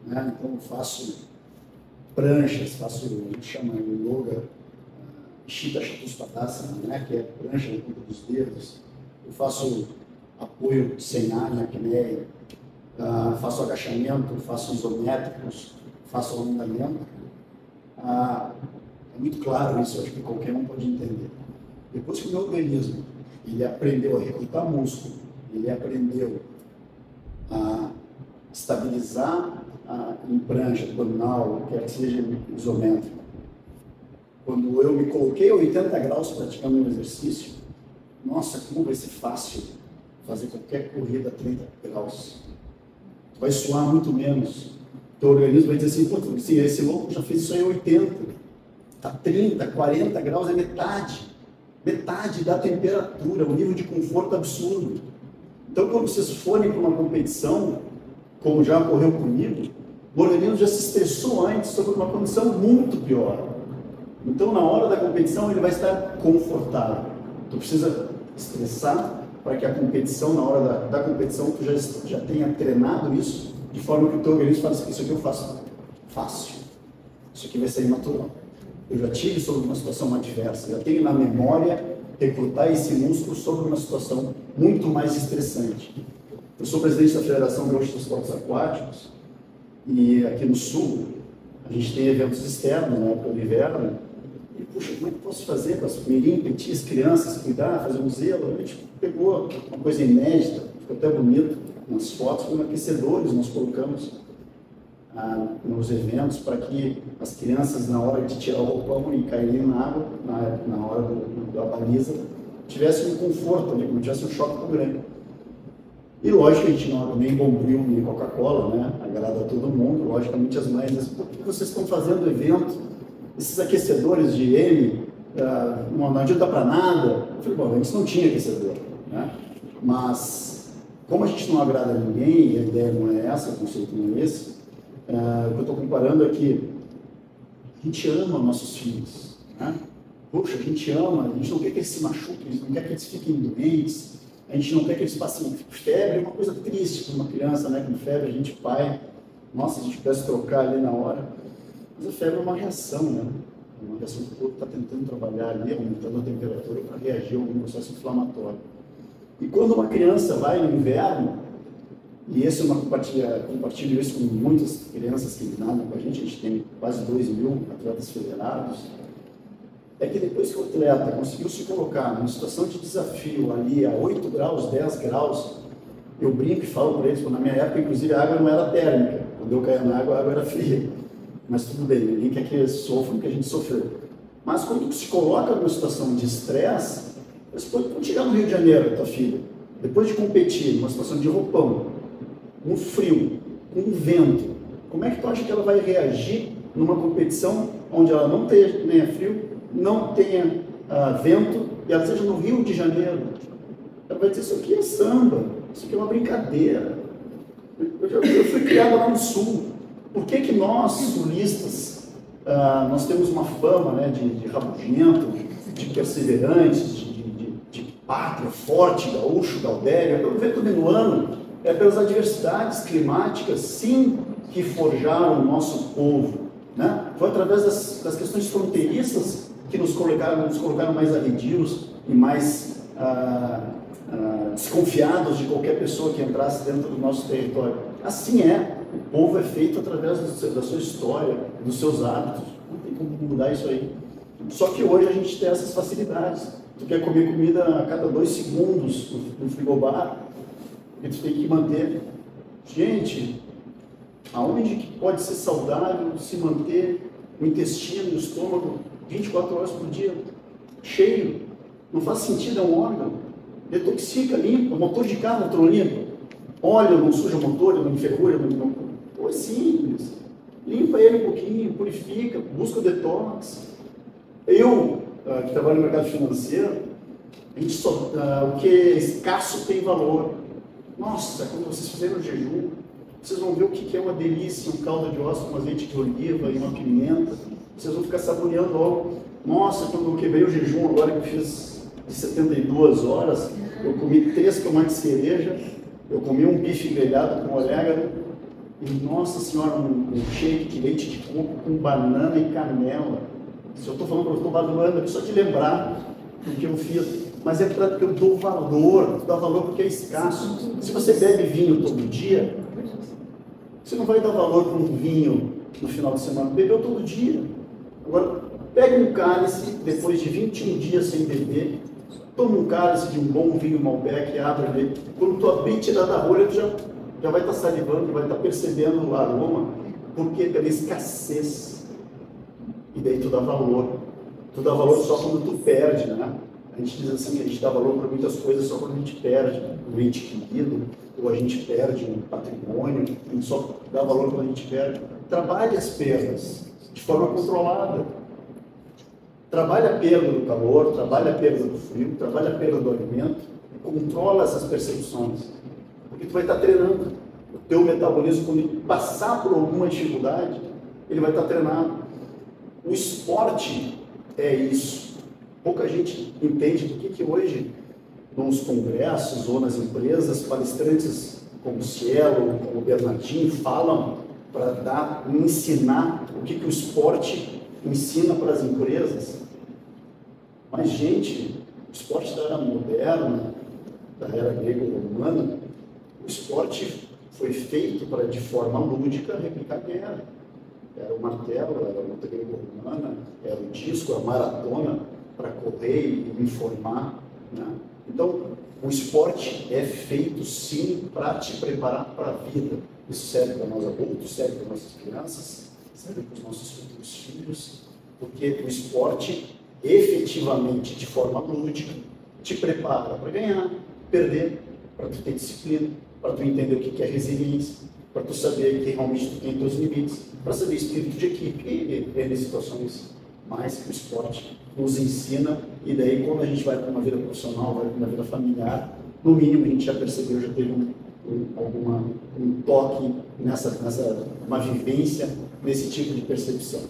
né, então eu faço pranchas, a gente chama em yoga Shita Chatuspadasana, né, que é prancha na ponta dos dedos. Eu faço apoio sem ar na apneia, faço agachamento, faço isométricos, faço alongamento. É muito claro isso, acho que qualquer um pode entender. Depois que o meu organismo ele aprendeu a recrutar músculo, ele aprendeu a estabilizar em prancha, abdominal, quer que seja isométrico. Quando eu me coloquei a 80 graus praticando um exercício, nossa, como vai ser fácil fazer qualquer corrida a 30 graus. Vai suar muito menos. Teu organismo vai dizer assim, pô, esse louco já fez isso aí a 80. Está 30, 40 graus, é metade da temperatura, um nível de conforto absurdo. Então, quando vocês forem para uma competição, como já ocorreu comigo, o organismo já se estressou antes sobre uma condição muito pior. Então, na hora da competição, ele vai estar confortável. Tu precisa estressar para que a competição, na hora da competição, tu já tenha treinado isso, de forma que o teu organismo fale assim, isso aqui eu faço fácil, isso aqui vai ser natural. Eu já tive sobre uma situação adversa, já tenho na memória recrutar esse músculo sobre uma situação muito mais estressante. Eu sou presidente da Federação Gaúcha dos Esportes Aquáticos e aqui no Sul a gente tem eventos externos na época do inverno e, puxa, como é que eu posso fazer para as mirim, petis, crianças, cuidar, fazer um zelo? A gente pegou uma coisa inédita, ficou até bonito, umas fotos com aquecedores nós colocamos nos eventos para que as crianças, na hora de tirar o roupão e caírem na água, na hora da baliza, tivessem um conforto ali, não tivesse um choque tão grande. E lógico que a gente não nem Bombril, nem Coca-Cola, né? Agrada a todo mundo, logicamente as mães dizem, por que vocês estão fazendo evento? Esses aquecedores de M, não adianta para nada. Eu falei, bom, antes não tinha aquecedor, né? Mas, como a gente não agrada a ninguém, e a ideia não é essa, o conceito não é esse, o que eu estou comparando é que a gente ama nossos filhos, né? Poxa, a gente ama, a gente não quer que eles se machuquem, a gente não quer que eles fiquem doentes, a gente não quer que eles passem febre, é uma coisa triste para uma criança, né? Com febre, a gente pai, nossa, a gente pudesse trocar ali na hora, mas a febre é uma reação, né? Uma reação que o corpo está tentando trabalhar ali, aumentando a temperatura para reagir a algum processo inflamatório. E quando uma criança vai no inverno, e esse eu compartilho isso com muitas crianças que nadam com a gente tem quase 2.000 atletas federados, é que depois que o atleta conseguiu se colocar numa situação de desafio ali a 8 graus, 10 graus, eu brinco e falo para eles, porque na minha época, inclusive, a água não era térmica, quando eu caía na água, a água era fria, mas tudo bem, ninguém quer que eles sofram o que a gente sofreu. Mas quando tu se coloca numa situação de estresse, quando chegar no Rio de Janeiro, tua filha, depois de competir numa situação de roupão, um frio, um vento, como é que tu acha que ela vai reagir numa competição onde ela não tenha frio, não tenha vento, e ela seja no Rio de Janeiro? Ela vai dizer, isso aqui é samba, isso aqui é uma brincadeira. Eu fui criada lá no Sul. Por que nós, sulistas, nós temos uma fama, né, de rabugento, de perseverantes, de pátria, forte, gaúcho, gaudério? Pelo vento minuano, é pelas adversidades climáticas, sim, que forjaram o nosso povo, né? Foi através das questões fronteiriças que nos colocaram mais arredios e mais desconfiados de qualquer pessoa que entrasse dentro do nosso território. Assim é, o povo é feito através da sua história, dos seus hábitos, não tem como mudar isso aí. Só que hoje a gente tem essas facilidades. Tu quer comer comida a cada 2 segundos no frigobar, e tu tem que manter. Gente, aonde que pode ser saudável se manter o intestino, o estômago 24 horas por dia cheio? Não faz sentido, é um órgão. Detoxica, limpa, motor de carro, motor limpa. Óleo, não suja o motor, não enferrura, não... Pô, é simples. Limpa ele um pouquinho, purifica, busca o detox. Eu, que trabalho no mercado financeiro, a gente o que é escasso tem valor. Nossa, quando vocês fizerem o jejum, vocês vão ver o que é uma delícia, um caldo de ossos com azeite de oliva e uma pimenta. Vocês vão ficar saboreando logo. Nossa, quando eu quebrei o jejum, agora que eu fiz de 72 horas, eu comi 3 tomates de cereja, eu comi um bife grelhado com orégano, e nossa senhora, um shake de leite de coco com banana e canela. Se eu estou falando que eu estou badulando aqui só de lembrar do que eu fiz. Mas é porque eu dou valor, dá valor porque é escasso. Se você bebe vinho todo dia, você não vai dar valor para um vinho no final de semana. Bebeu todo dia. Agora, pega um cálice, depois de 21 dias sem beber, toma um cálice de um bom vinho Malbec, abre ele. Quando tu abrir e tirar da rolha, tu já vai estar salivando, vai estar percebendo o aroma, porque pela escassez. E daí tu dá valor. Tu dá valor só quando tu perde, né? A gente diz assim, a gente dá valor para muitas coisas só quando a gente perde um ente querido, ou a gente perde um patrimônio, a gente só dá valor quando a gente perde. Trabalhe as perdas de forma controlada. trabalha a perda do calor, trabalha a perda do frio, trabalha a perda do alimento, e controla essas percepções. Porque tu vai estar treinando. O teu metabolismo, quando ele passar por alguma dificuldade, ele vai estar treinado. O esporte é isso. Pouca gente entende por que hoje, nos congressos ou nas empresas, palestrantes como o Cielo, como o Bernardinho, falam para ensinar o que o esporte ensina para as empresas. Mas, gente, o esporte da era moderna, da era grego-romana, o esporte foi feito para, de forma lúdica, replicar a guerra. Era o martelo, era a luta grego-romana, era o disco, a maratona, para correr e informar, né? Então, o esporte é feito, sim, para te preparar para a vida. Isso serve para nós adultos, serve para nossas crianças, serve para os nossos futuros filhos, porque o esporte, efetivamente, de forma lúdica, te prepara para ganhar, perder, para tu ter disciplina, para tu entender o que é resiliência, para tu saber que realmente tu tem teus limites, para saber espírito de equipe e ver situações mais que o esporte nos ensina. E daí, quando a gente vai para uma vida profissional, vai para uma vida familiar, no mínimo a gente já percebeu, já teve um toque uma vivência nesse tipo de percepção.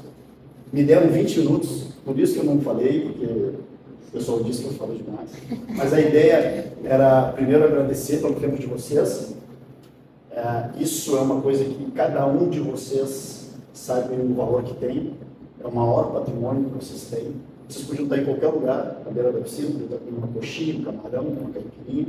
Me deram 20 minutos, por isso que eu não falei, porque o pessoal disse que eu falo demais. Mas a ideia era, primeiro, agradecer pelo tempo de vocês. Isso é uma coisa que cada um de vocês sabe o valor que tem. É o maior patrimônio que vocês têm. Vocês podiam estar em qualquer lugar, na beira da piscina, podiam estar comendo uma coxinha, um camarão, uma caipirinha.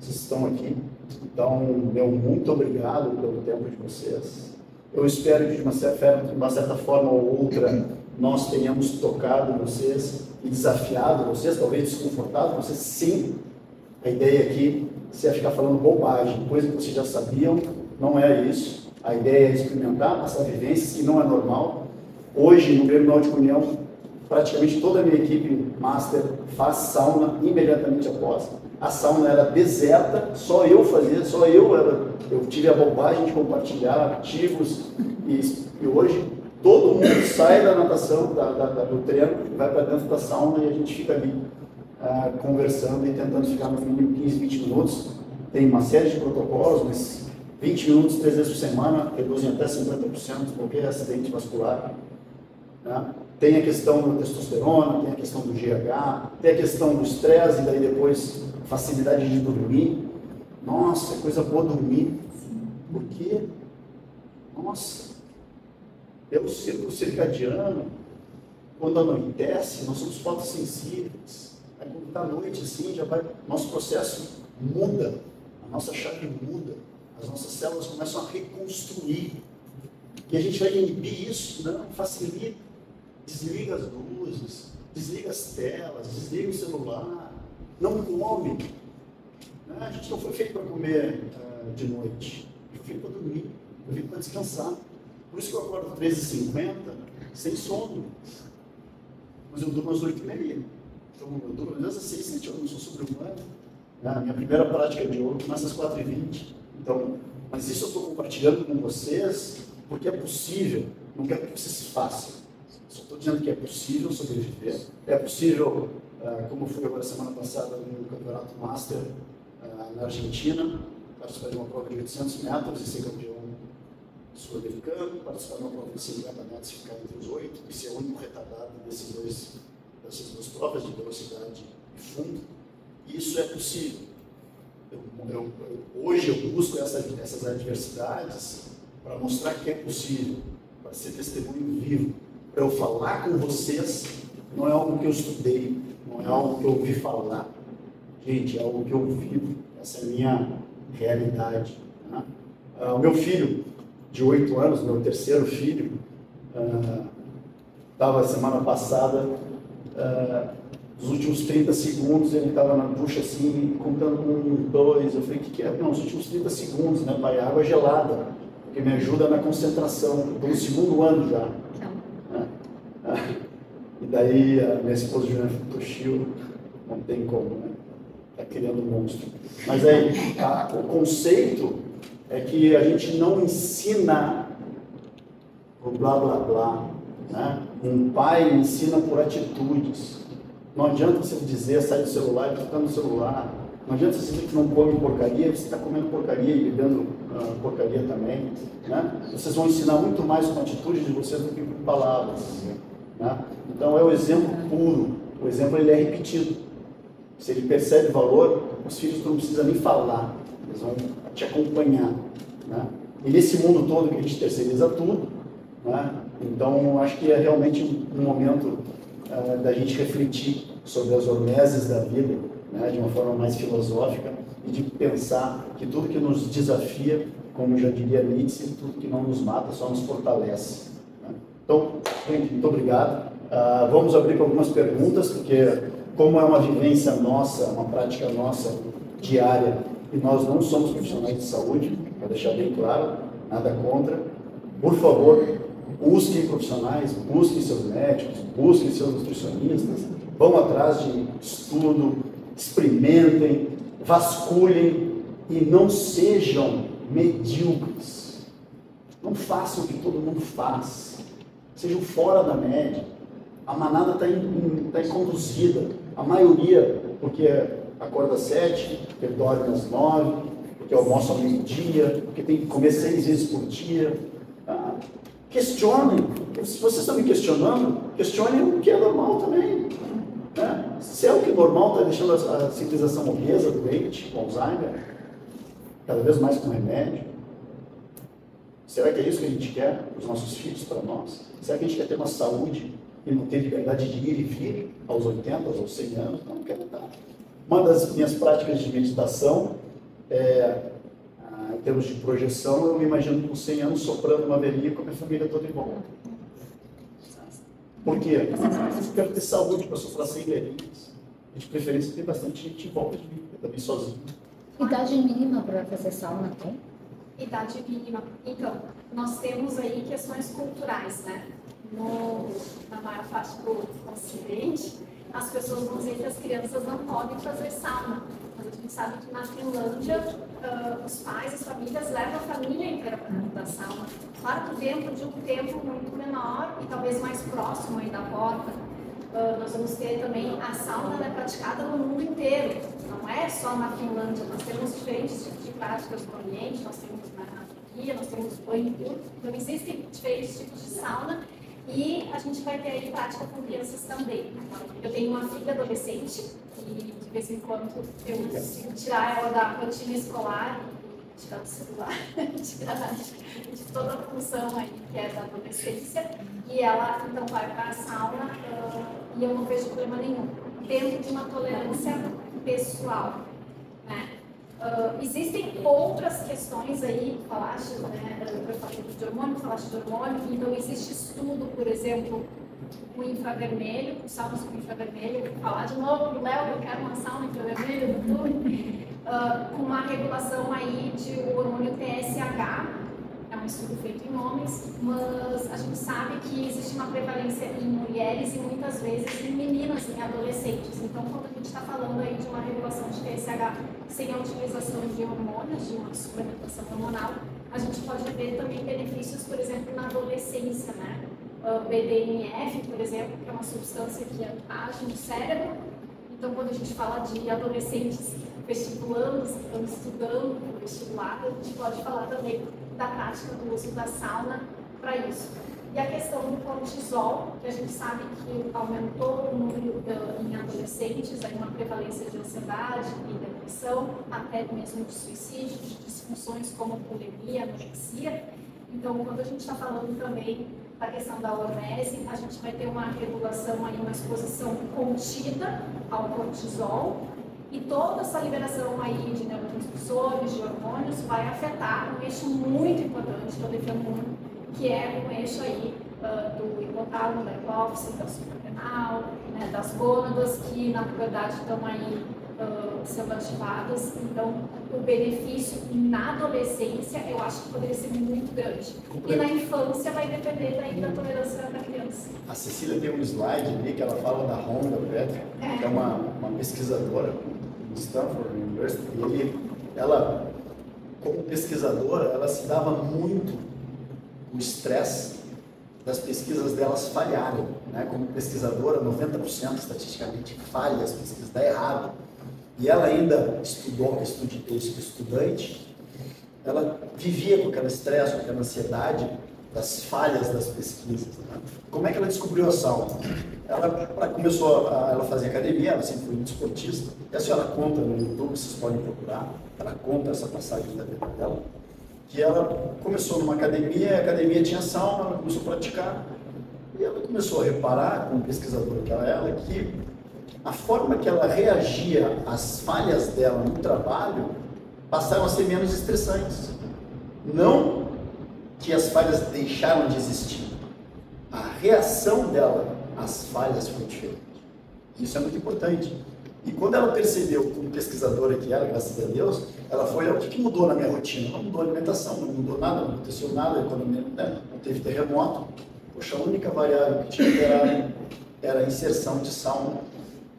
Vocês estão aqui. Então, meu muito obrigado pelo tempo de vocês. Eu espero que, de uma certa forma ou outra, nós tenhamos tocado vocês e desafiado vocês, talvez desconfortado vocês. Sim, a ideia aqui, se é ficar falando bobagem, coisa que vocês já sabiam, não é isso. A ideia é experimentar, passar vivências, que não é normal. Hoje, no Grêmio Náutico União, praticamente toda a minha equipe master faz sauna imediatamente após. A sauna era deserta, só eu fazia, eu tive a bobagem de compartilhar artigos e hoje todo mundo sai da natação, do treino, vai para dentro da sauna e a gente fica ali conversando e tentando ficar no mínimo 15, 20 minutos. Tem uma série de protocolos, mas 20 minutos, 3 vezes por semana, reduzem até 50% qualquer acidente vascular. Né? Tem a questão da testosterona, tem a questão do GH, tem a questão do estresse, e daí depois facilidade de dormir. Nossa, é coisa boa dormir. Por quê? Nossa, pelo ciclo circadiano, quando anoitece, nós somos fotossensíveis. Aí quando está à noite assim, já vai, nosso processo muda, a nossa chave muda, as nossas células começam a reconstruir. E a gente vai inibir isso? Não, facilita. Desliga as luzes, desliga as telas, desliga o celular, não come. A gente não foi feito para comer de noite, foi feito para dormir, foi feito para descansar. Por isso que eu acordo 13h50, sem sono. Mas eu durmo às 8h30. Então eu durmo às vezes às 6, 7 horas, eu sou sobre-humano. A minha primeira prática de ouro começa às 4h20. Então, mas isso eu estou compartilhando com vocês porque é possível, não quero que vocês se façam. Só estou dizendo que é possível sobreviver. É possível, como eu fui agora semana passada no Campeonato Master na Argentina, participar de uma prova de 800 metros e ser campeão sul-americano, participar de uma prova de 50 metros e ficar entre os 8, e ser o único retardado dessas duas provas de velocidade e fundo. Isso é possível. Hoje eu busco essas adversidades para mostrar que é possível, para ser testemunho vivo. Para eu falar com vocês, não é algo que eu estudei, não é algo que eu ouvi falar. Gente, é algo que eu vivo. Essa é a minha realidade. Né? O meu filho, de 8 anos, meu terceiro filho, estava semana passada, nos últimos 30 segundos, ele estava na ducha assim, contando 1, 2, eu falei, o que é? Não, os últimos 30 segundos, né, pai? Água gelada, porque me ajuda na concentração. Estou no 2º ano já. E daí a minha esposa Juliana Toshio, não tem como, né? Está criando um monstro. Mas aí, o conceito é que a gente não ensina o blá blá blá, né? Um pai ensina por atitudes. Não adianta você dizer, sai do celular e fica no celular. Não adianta você dizer que não come porcaria, você está comendo porcaria e bebendo porcaria também. Né? Vocês vão ensinar muito mais com atitudes de vocês do que com palavras. Né? Então é o exemplo puro. O exemplo ele é repetido. Se ele percebe valor, os filhos não precisam nem falar. Eles vão te acompanhar. Né? E nesse mundo todo que a gente terceiriza tudo, né? Então acho que é realmente um momento da gente refletir sobre as hormeses da vida, né, de uma forma mais filosófica, e de pensar que tudo que nos desafia, como já diria Nietzsche, tudo que não nos mata só nos fortalece. Né? Então, gente, muito obrigado. Vamos abrir para algumas perguntas, porque como é uma vivência nossa, uma prática nossa diária, e nós não somos profissionais de saúde, para deixar bem claro, nada contra, por favor, busquem profissionais, busquem seus médicos, busquem seus nutricionistas, vão atrás de estudo, experimentem, vasculhem e não sejam medíocres. Não façam o que todo mundo faz. Sejam fora da média. A manada está inconduzida. A maioria, porque acorda às 7, porque dorme às 9, porque almoça ao meio-dia, porque tem que comer 6 vezes por dia. Questionem. Se vocês estão me questionando, questionem o que é normal também. Né? Se é o que é normal está deixando a civilização obesa, doente, com Alzheimer, cada vez mais com remédio, será que é isso que a gente quer para os nossos filhos, para nós? Será que a gente quer ter uma saúde e não ter liberdade de ir e vir aos 80, aos 100 anos? Não quero dar. Uma das minhas práticas de meditação em termos de projeção, eu me imagino com 100 anos soprando uma velhinha com a minha família toda em volta. Por quê? Eu quero ter saúde para soprar 100 velhinhas. E de preferência ter bastante gente em volta de mim, eu também sozinho. Idade mínima para fazer sauna tem? Idade mínima. Então, nós temos aí questões culturais, né? Na maior parte do Ocidente, as pessoas vão dizer que as crianças não podem fazer sauna. Mas a gente sabe que na Finlândia, os pais, as famílias levam a família inteira para dentro da sauna. Claro que dentro de um tempo muito menor e talvez mais próximo aí da porta. Nós vamos ter também a sauna, ela é praticada no mundo inteiro. Não é só na Finlândia. Nós temos diferentes tipos de práticas no Oriente, nós temos na Turquia, nós temos banho turco. Então existem diferentes tipos de sauna. E a gente vai ter aí prática com crianças também. Eu tenho uma filha adolescente e de vez em quando eu consigo tirar ela da rotina escolar, tirar do celular, tirar de toda a função aí que é da adolescência. E ela então vai para a sauna e eu não vejo problema nenhum, dentro de uma tolerância pessoal. Né? Existem outras questões aí, falaste, né, eu falei de hormônio, falaste de hormônio, então existe estudo, por exemplo, com infravermelho, com saunas com infravermelho, vou falar de novo para o Léo, eu quero uma sauna infravermelho do clube, com uma regulação aí de o hormônio TSH, é um estudo feito em homens, mas a gente sabe que existe uma prevalência em mulheres e muitas vezes em meninas, em adolescentes. Então, quando a gente está falando aí de uma regulação de TSH sem a utilização de hormônios, de uma suplementação hormonal, a gente pode ver também benefícios, por exemplo, na adolescência, né? BDNF, por exemplo, que é uma substância que age no cérebro. Então, quando a gente fala de adolescentes vestibulandos, que estão estudando para o vestibular, a gente pode falar também da prática do uso da sauna para isso. E a questão do cortisol, que a gente sabe que aumentou o número em adolescentes, aí uma prevalência de ansiedade e depressão, até mesmo de suicídio, de disfunções como bulimia, anorexia. Então, quando a gente está falando também da questão da hormese, a gente vai ter uma regulação aí, uma exposição contida ao cortisol, e toda essa liberação aí de neurotransmissores, de hormônios, vai afetar um eixo muito importante que eu defendo muito, que é o eixo aí do hipotálamo, da hipófise, da suprarrenal, né, das gônadas, que na verdade estão aí sendo ativadas. Então, o benefício na adolescência, eu acho que poderia ser muito grande. E na infância vai depender daí da tolerância da criança. A Cecília tem um slide ali que ela fala da Rhonda Petrie, que é uma pesquisadora de Stanford University, e ela, como pesquisadora, ela se dava muito o estresse das pesquisas delas falharem, né? Como pesquisadora, 90% estatisticamente falha as pesquisas, dá errado. E ela ainda estudante, ela vivia com aquele estresse, com aquela ansiedade das falhas das pesquisas. Né? Como é que ela descobriu a sauna? Ela começou ela fazer academia, ela sempre foi muito esportista. Essa ela conta no YouTube, vocês podem procurar. Ela conta essa passagem da vida dela. Que ela começou numa academia, a academia tinha sauna, ela começou a praticar. E ela começou a reparar, como pesquisadora que ela, que a forma que ela reagia às falhas dela no trabalho passaram a ser menos estressantes. Não que as falhas deixaram de existir. A reação dela às falhas foi diferente. Isso é muito importante. E quando ela percebeu, como pesquisadora que era, graças a Deus, ela foi, o que mudou na minha rotina? Não mudou a alimentação, não mudou nada, não aconteceu nada, a economia, né? Não teve terremoto. Poxa, a única variável que tinha era a inserção de sauna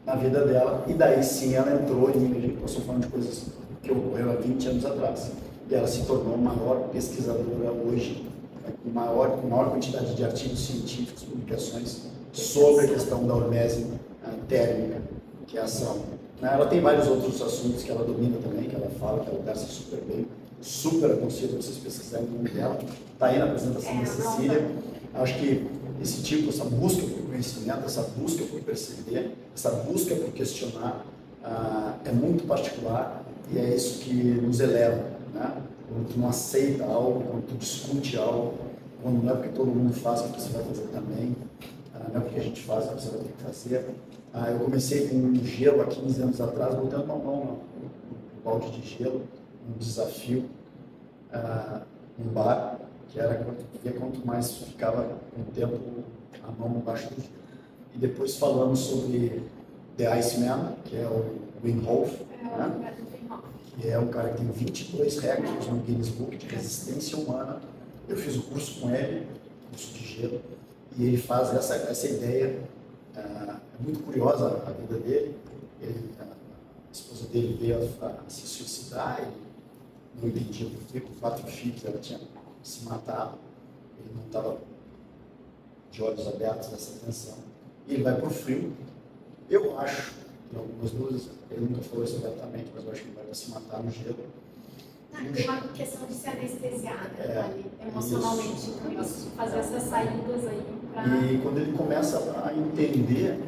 na vida dela. E daí sim ela entrou em, a gente passou falando de coisas que ocorreram há 20 anos atrás. E ela se tornou a maior pesquisadora hoje, né, com maior quantidade de artigos científicos, publicações sobre a questão da hormese térmica, que é a sauna. Ela tem vários outros assuntos que ela domina também, que ela fala, que ela conversa super bem, super aconselho vocês pesquisarem o nome dela. Está aí na apresentação da Cecília. Acho que esse tipo, essa busca por conhecimento, essa busca por perceber, essa busca por questionar, é muito particular e é isso que nos eleva. Né? Quando tu não aceita algo, quando tu discute algo, quando não é porque todo mundo faz que você vai fazer também, não é porque a gente faz que você vai ter que fazer. Eu comecei com um gelo há 15 anos atrás, botando uma mão no balde de gelo, um desafio, um bar, que era ver quanto mais ficava com o tempo a mão embaixo do gelo. E depois falamos sobre The Iceman, que é o Wim Hof, né? Que é um cara que tem 22 recordes no Guinness Book de resistência humana. Eu fiz o curso com ele, curso de gelo, e ele faz essa ideia. É muito curiosa a vida dele. A esposa dele veio a se suicidar, ele não entendia por quê, com 4 filhos ela tinha se matado, ele não estava de olhos abertos nessa tensão. E ele vai para o frio. Eu acho, tem algumas dúvidas, ele nunca falou isso abertamente, mas eu acho que ele vai para se matar no gelo. Tem uma questão de ser anestesiada ali, emocionalmente, então isso, fazer essas saídas aí pra... E quando ele começa a entender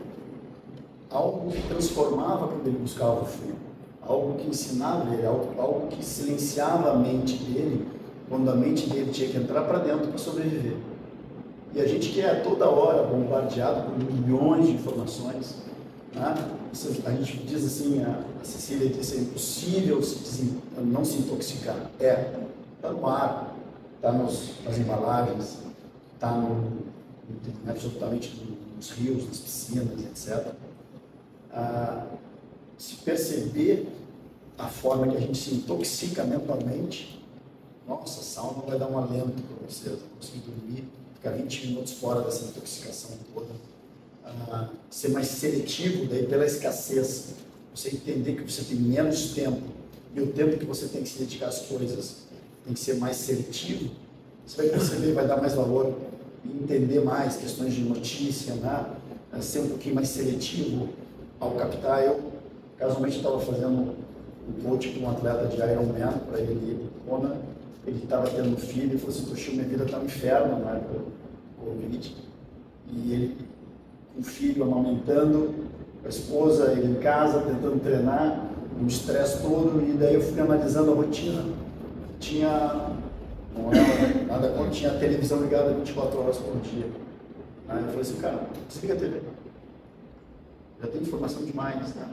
algo que transformava quando ele buscava o frio, algo que ensinava ele, algo que silenciava a mente dele, quando a mente dele tinha que entrar para dentro para sobreviver. E a gente que é toda hora bombardeado por milhões de informações, né? A gente diz assim, a Cecília disse, é impossível não se intoxicar. Está no ar, está nas embalagens, está absolutamente nos rios, nas piscinas, etc. Se perceber a forma que a gente se intoxica mentalmente, nossa, a sauna vai dar um alento para vocês, não conseguir dormir, ficar 20 minutos fora dessa intoxicação toda. Ser mais seletivo, daí pela escassez, você entender que você tem menos tempo e o tempo que você tem que se dedicar às coisas tem que ser mais seletivo, você vai perceber, vai dar mais valor e entender mais questões de notícia, né? Ser um pouquinho mais seletivo ao captar. Eu, casualmente, estava fazendo um coach com um atleta de Ironman para ele, ele estava tendo um filho e falou assim, poxa, minha vida está um inferno na época do Covid, e ele com o filho amamentando, a esposa, ele em casa, tentando treinar, um estresse todo, e daí eu fui analisando a rotina. Não era nada contra, tinha a televisão ligada 24 horas por dia. Aí eu falei assim, cara, desliga a TV. Já tem informação demais, né?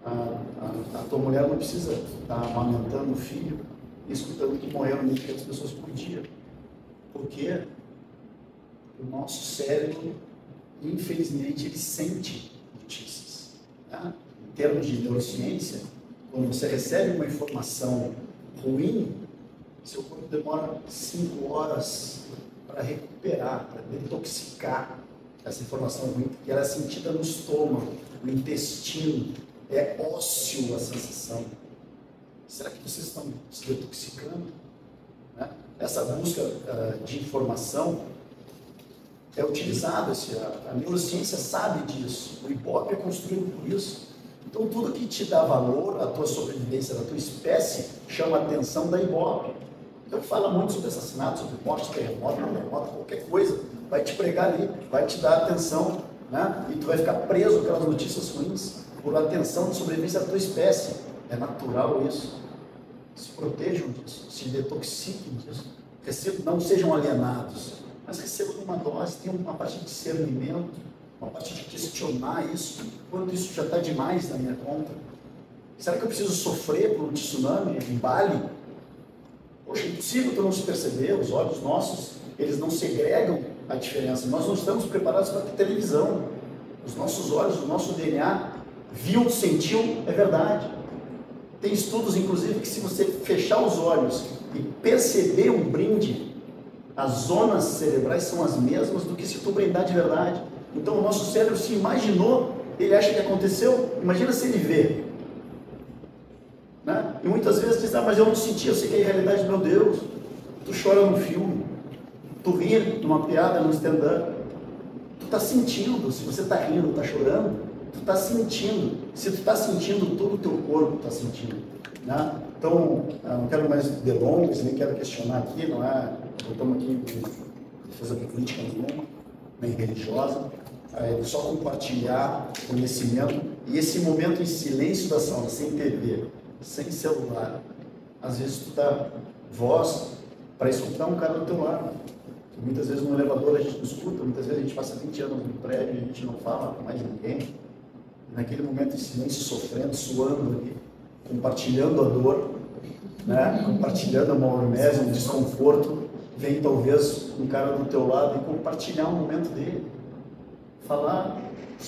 A tua mulher não precisa estar amamentando o filho e escutando que morreram 1.500 pessoas por dia. Porque o nosso cérebro, infelizmente, ele sente notícias. Né? Em termos de neurociência, quando você recebe uma informação ruim, seu corpo demora 5 horas para recuperar, para detoxicar essa informação ruim, porque ela é sentida no estômago, no intestino, é ósseo a sensação. Será que vocês estão se detoxicando? Né? Essa busca de informação é utilizado, a neurociência sabe disso, o Ibope é construído por isso. Então tudo que te dá valor, a tua sobrevivência da tua espécie, chama a atenção da Ibope. Então fala muito sobre assassinato, sobre morte, terremoto, qualquer coisa, vai te pregar ali, vai te dar atenção, né? E tu vai ficar preso pelas notícias ruins, por atenção de sobrevivência da tua espécie. É natural isso. Se protejam disso, se detoxiquem disso, não sejam alienados, mas recebam uma dose, tenham uma parte de discernimento, uma parte de questionar isso, quando isso já está demais na minha conta. Será que eu preciso sofrer por um tsunami em Bali? Poxa, é impossível tu não se perceber, os olhos nossos, eles não segregam a diferença, nós não estamos preparados para ter televisão, os nossos olhos, o nosso DNA, viu, sentiu, é verdade. Tem estudos, inclusive, que se você fechar os olhos e perceber um brinde, as zonas cerebrais são as mesmas do que se tu brindar de verdade. Então o nosso cérebro se imaginou, ele acha que aconteceu, imagina se ele vê. Né? E muitas vezes diz, mas eu não senti, eu sei que é a realidade, meu Deus. Tu chora no filme, tu ri numa piada, no stand-up. Tu está sentindo, se você está rindo, está chorando, tu está sentindo. Se tu está sentindo, todo o teu corpo está sentindo. Né? Então, eu não quero mais delongas, nem quero questionar aqui, não é? Não estamos aqui em defesa política nenhuma, nem religiosa. É só compartilhar conhecimento e esse momento em silêncio da sala, sem TV, sem celular. Às vezes tu dá voz para escutar um cara do teu lado. Muitas vezes no elevador a gente não escuta, muitas vezes a gente passa 20 anos no prédio e a gente não fala com mais ninguém. E naquele momento em silêncio, sofrendo, suando ali, compartilhando a dor, né? Compartilhando a maionese, um desconforto, vem talvez um cara do teu lado e compartilhar um momento dele. Falar,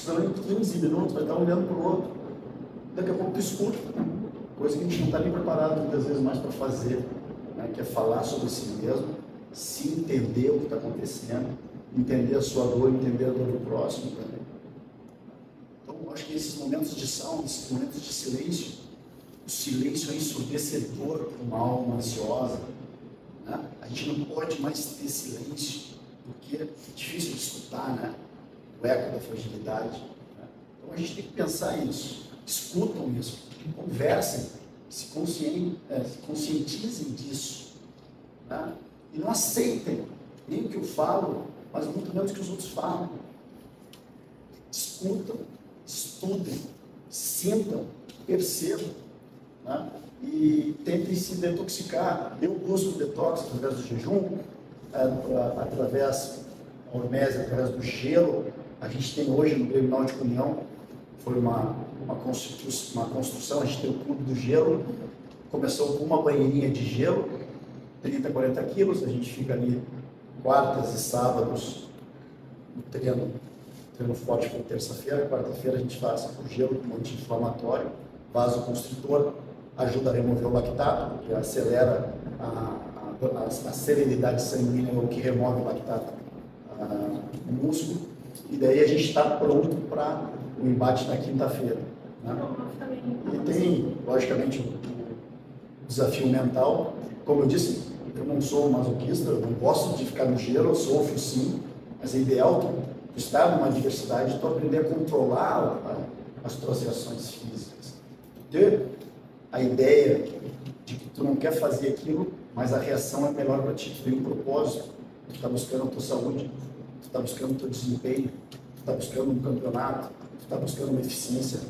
durante 15 minutos, vai estar olhando para o outro. Daqui a pouco tu escuta, coisa que a gente não está nem preparado muitas vezes mais para fazer, né? Que é falar sobre si mesmo, se entender o que está acontecendo, entender a sua dor, entender a dor do próximo também. Então, eu acho que esses momentos de salmo, esses momentos de silêncio, o silêncio é ensurdecedor para uma alma ansiosa. Né? A gente não pode mais ter silêncio, porque é difícil de escutar, né? O eco da fragilidade. Né? Então, a gente tem que pensar nisso, escutam isso, conversem, se conscientizem disso. Né? E não aceitem nem o que eu falo, mas muito menos o que os outros falam. Escutam, estudem, sintam, percebam, né? E tentem se detoxicar. Eu busco detox através do jejum, através da hormese, através do gelo. A gente tem hoje no Grêmio Náutico União, foi uma construção, a gente tem o Clube do Gelo, começou com uma banheirinha de gelo, 30, 40 quilos, a gente fica ali quartas e sábados no treino forte foi terça-feira, quarta-feira a gente faz o gelo com anti-inflamatório, vasoconstritor, ajuda a remover o lactato, porque acelera a serenidade sanguínea, o que remove o lactato no músculo, e daí a gente está pronto para o embate na quinta-feira. Né? E tem, logicamente, o desafio mental. Como eu disse, eu não sou masoquista, eu não gosto de ficar no gelo, eu sofro sim, mas é ideal tu estar numa adversidade, tu aprender a controlar as tuas reações físicas. Tu ter a ideia de que tu não quer fazer aquilo, mas a reação é melhor para ti, tu tem um propósito, tu está buscando a tua saúde, tu está buscando o teu desempenho, tu está buscando um campeonato, tu está buscando uma eficiência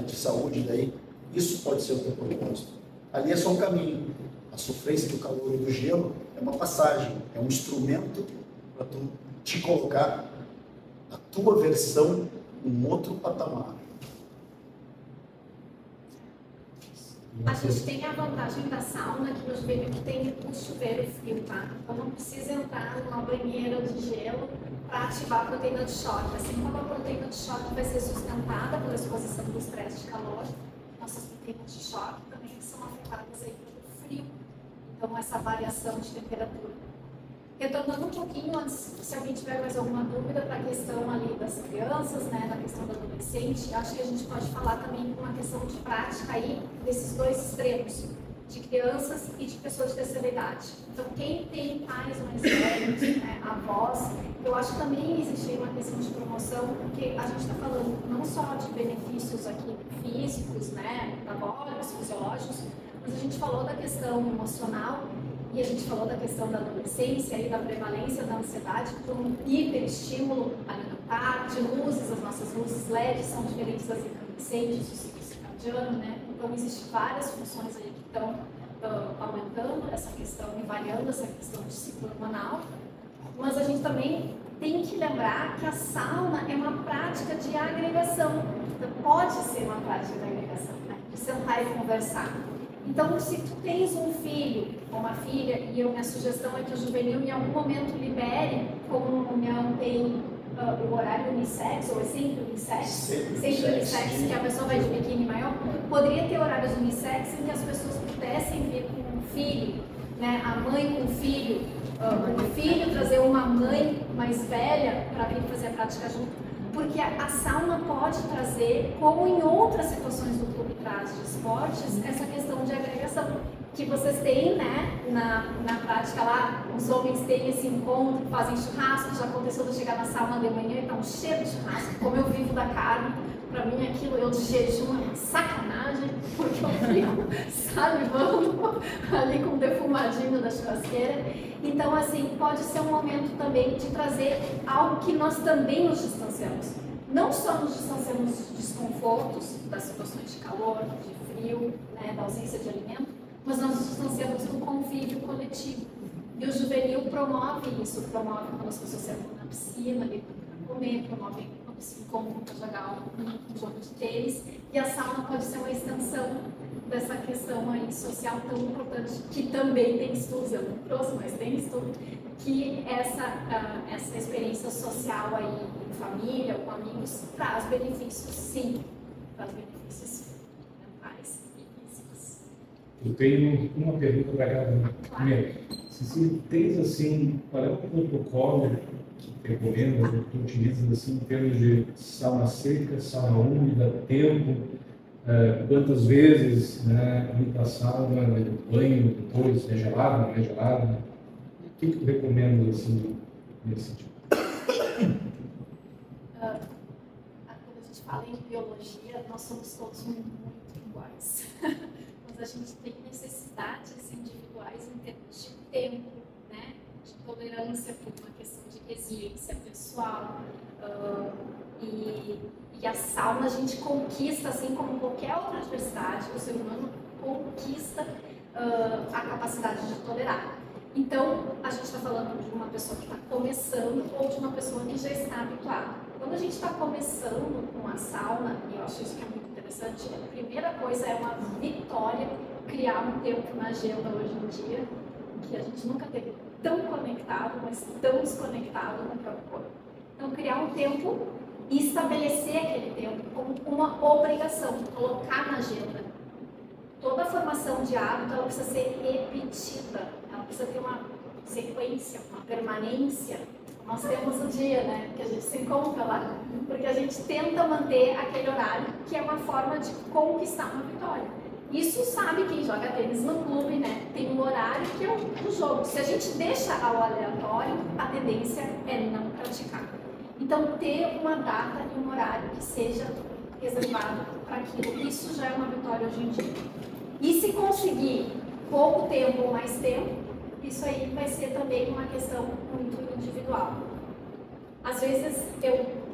de saúde, daí isso pode ser o teu propósito. Ali é só um caminho. A sofrência do calor e do gelo é uma passagem, é um instrumento para tu te colocar a tua versão em outro patamar. A gente tem a vantagem da sauna que nos vê que tem um chuveiro frio, tá? Então não precisa entrar numa banheira de gelo para ativar a proteína de choque. Assim como a proteína de choque vai ser sustentada pela exposição do estresse de calor, nossas proteínas de choque também são afetadas aí pelo frio. Então essa variação de temperatura. Retornando um pouquinho antes, se alguém tiver mais alguma dúvida para a questão ali das crianças, né, da questão do adolescente, acho que a gente pode falar também com uma questão de prática aí desses dois extremos. de crianças e de pessoas de terceira idade. Então, quem tem pais mais velhos, né, avós, eu acho que também existe uma questão de promoção, porque a gente está falando não só de benefícios aqui físicos, né, metabólicos, fisiológicos, mas a gente falou da questão emocional e a gente falou da questão da adolescência e da prevalência da ansiedade por um hiperestímulo alimentar, de luzes, as nossas luzes LED são diferentes das incandescentes, do ciclo circadiano, né? Então, existem várias funções aí que estão aumentando essa questão e variando essa questão de ciclo hormonal, mas a gente também tem que lembrar que a sauna é uma prática de agregação, então, pode ser uma prática de agregação, né? De sentar e conversar. Então, se tu tens um filho ou uma filha, e minha sugestão é que o juvenil em algum momento libere, como a União tem o horário unissex, ou é sempre unissex, sempre unissex, que a pessoa vai de biquíni maior, poderia ter horários unissex em que as pessoas pudessem vir com um filho, né, a mãe com o filho trazer uma mãe mais velha para vir fazer a prática junto, porque a sauna pode trazer, como em outras situações do clube traz de esportes, essa questão de agregação, que vocês têm, né, na prática lá, os homens têm esse encontro, fazem churrasco, já aconteceu de eu chegar na sauna de manhã e tá um cheiro de churrasco, como eu vivo da carne, pra mim aquilo, eu de jejum é sacanagem, porque eu fico salivando ali com o defumadinho da churrasqueira. Então, assim, pode ser um momento também de trazer algo que nós também nos distanciamos. Não só nos distanciamos dos desconfortos, das situações de calor, de frio, né, da ausência de alimento, mas nós nos distanciamos do convívio coletivo. E o juvenil promove isso, promove quando as pessoas sentam na piscina, ali para comer, promove quando se encontram para jogar um jogo de tênis. E a sauna pode ser uma extensão dessa questão aí social tão importante, que também tem estudos, eu não trouxe, mas tem estudo, que essa experiência social aí em família, com amigos, traz benefícios, sim, traz benefícios mentais e físicos. Eu tenho uma pergunta para cada um. Primeiro, Cecília, tens assim, qual é o protocolo que tu recomendas, que tu utilizas assim, em termos de sauna seca, sauna úmida, tempo, quantas vezes, né, ir para a sauna, banho depois, é gelado, não é gelado? O que tu recomenda assim, nesse sentido? Quando a gente fala em biologia, nós somos todos muito iguais. Mas a gente tem necessidades individuais em termos de tempo, né? De tolerância por uma questão de resiliência pessoal. E a sauna a gente conquista, assim como qualquer outra adversidade, o ser humano conquista a capacidade de tolerar. Então, a gente está falando de uma pessoa que está começando ou de uma pessoa que já está habituada. Quando a gente está começando com a sauna, e eu acho isso que é muito interessante, a primeira coisa é uma vitória criar um tempo na agenda hoje em dia, que a gente nunca teve tão conectado, mas tão desconectado com o próprio corpo. Então, criar um tempo e estabelecer aquele tempo como uma obrigação, colocar na agenda. Toda formação de hábito ela precisa ser repetida, ela precisa ter uma sequência, uma permanência. Nós temos o dia, né, que a gente se encontra lá, porque a gente tenta manter aquele horário, que é uma forma de conquistar uma vitória. Isso sabe quem joga tênis no clube, né? Tem um horário que é o jogo. Se a gente deixa ao aleatório, a tendência é não praticar. Então, ter uma data e um horário que seja reservado para aquilo, isso já é uma vitória hoje em dia. E se conseguir pouco tempo ou mais tempo, isso aí vai ser também uma questão muito individual. Às vezes,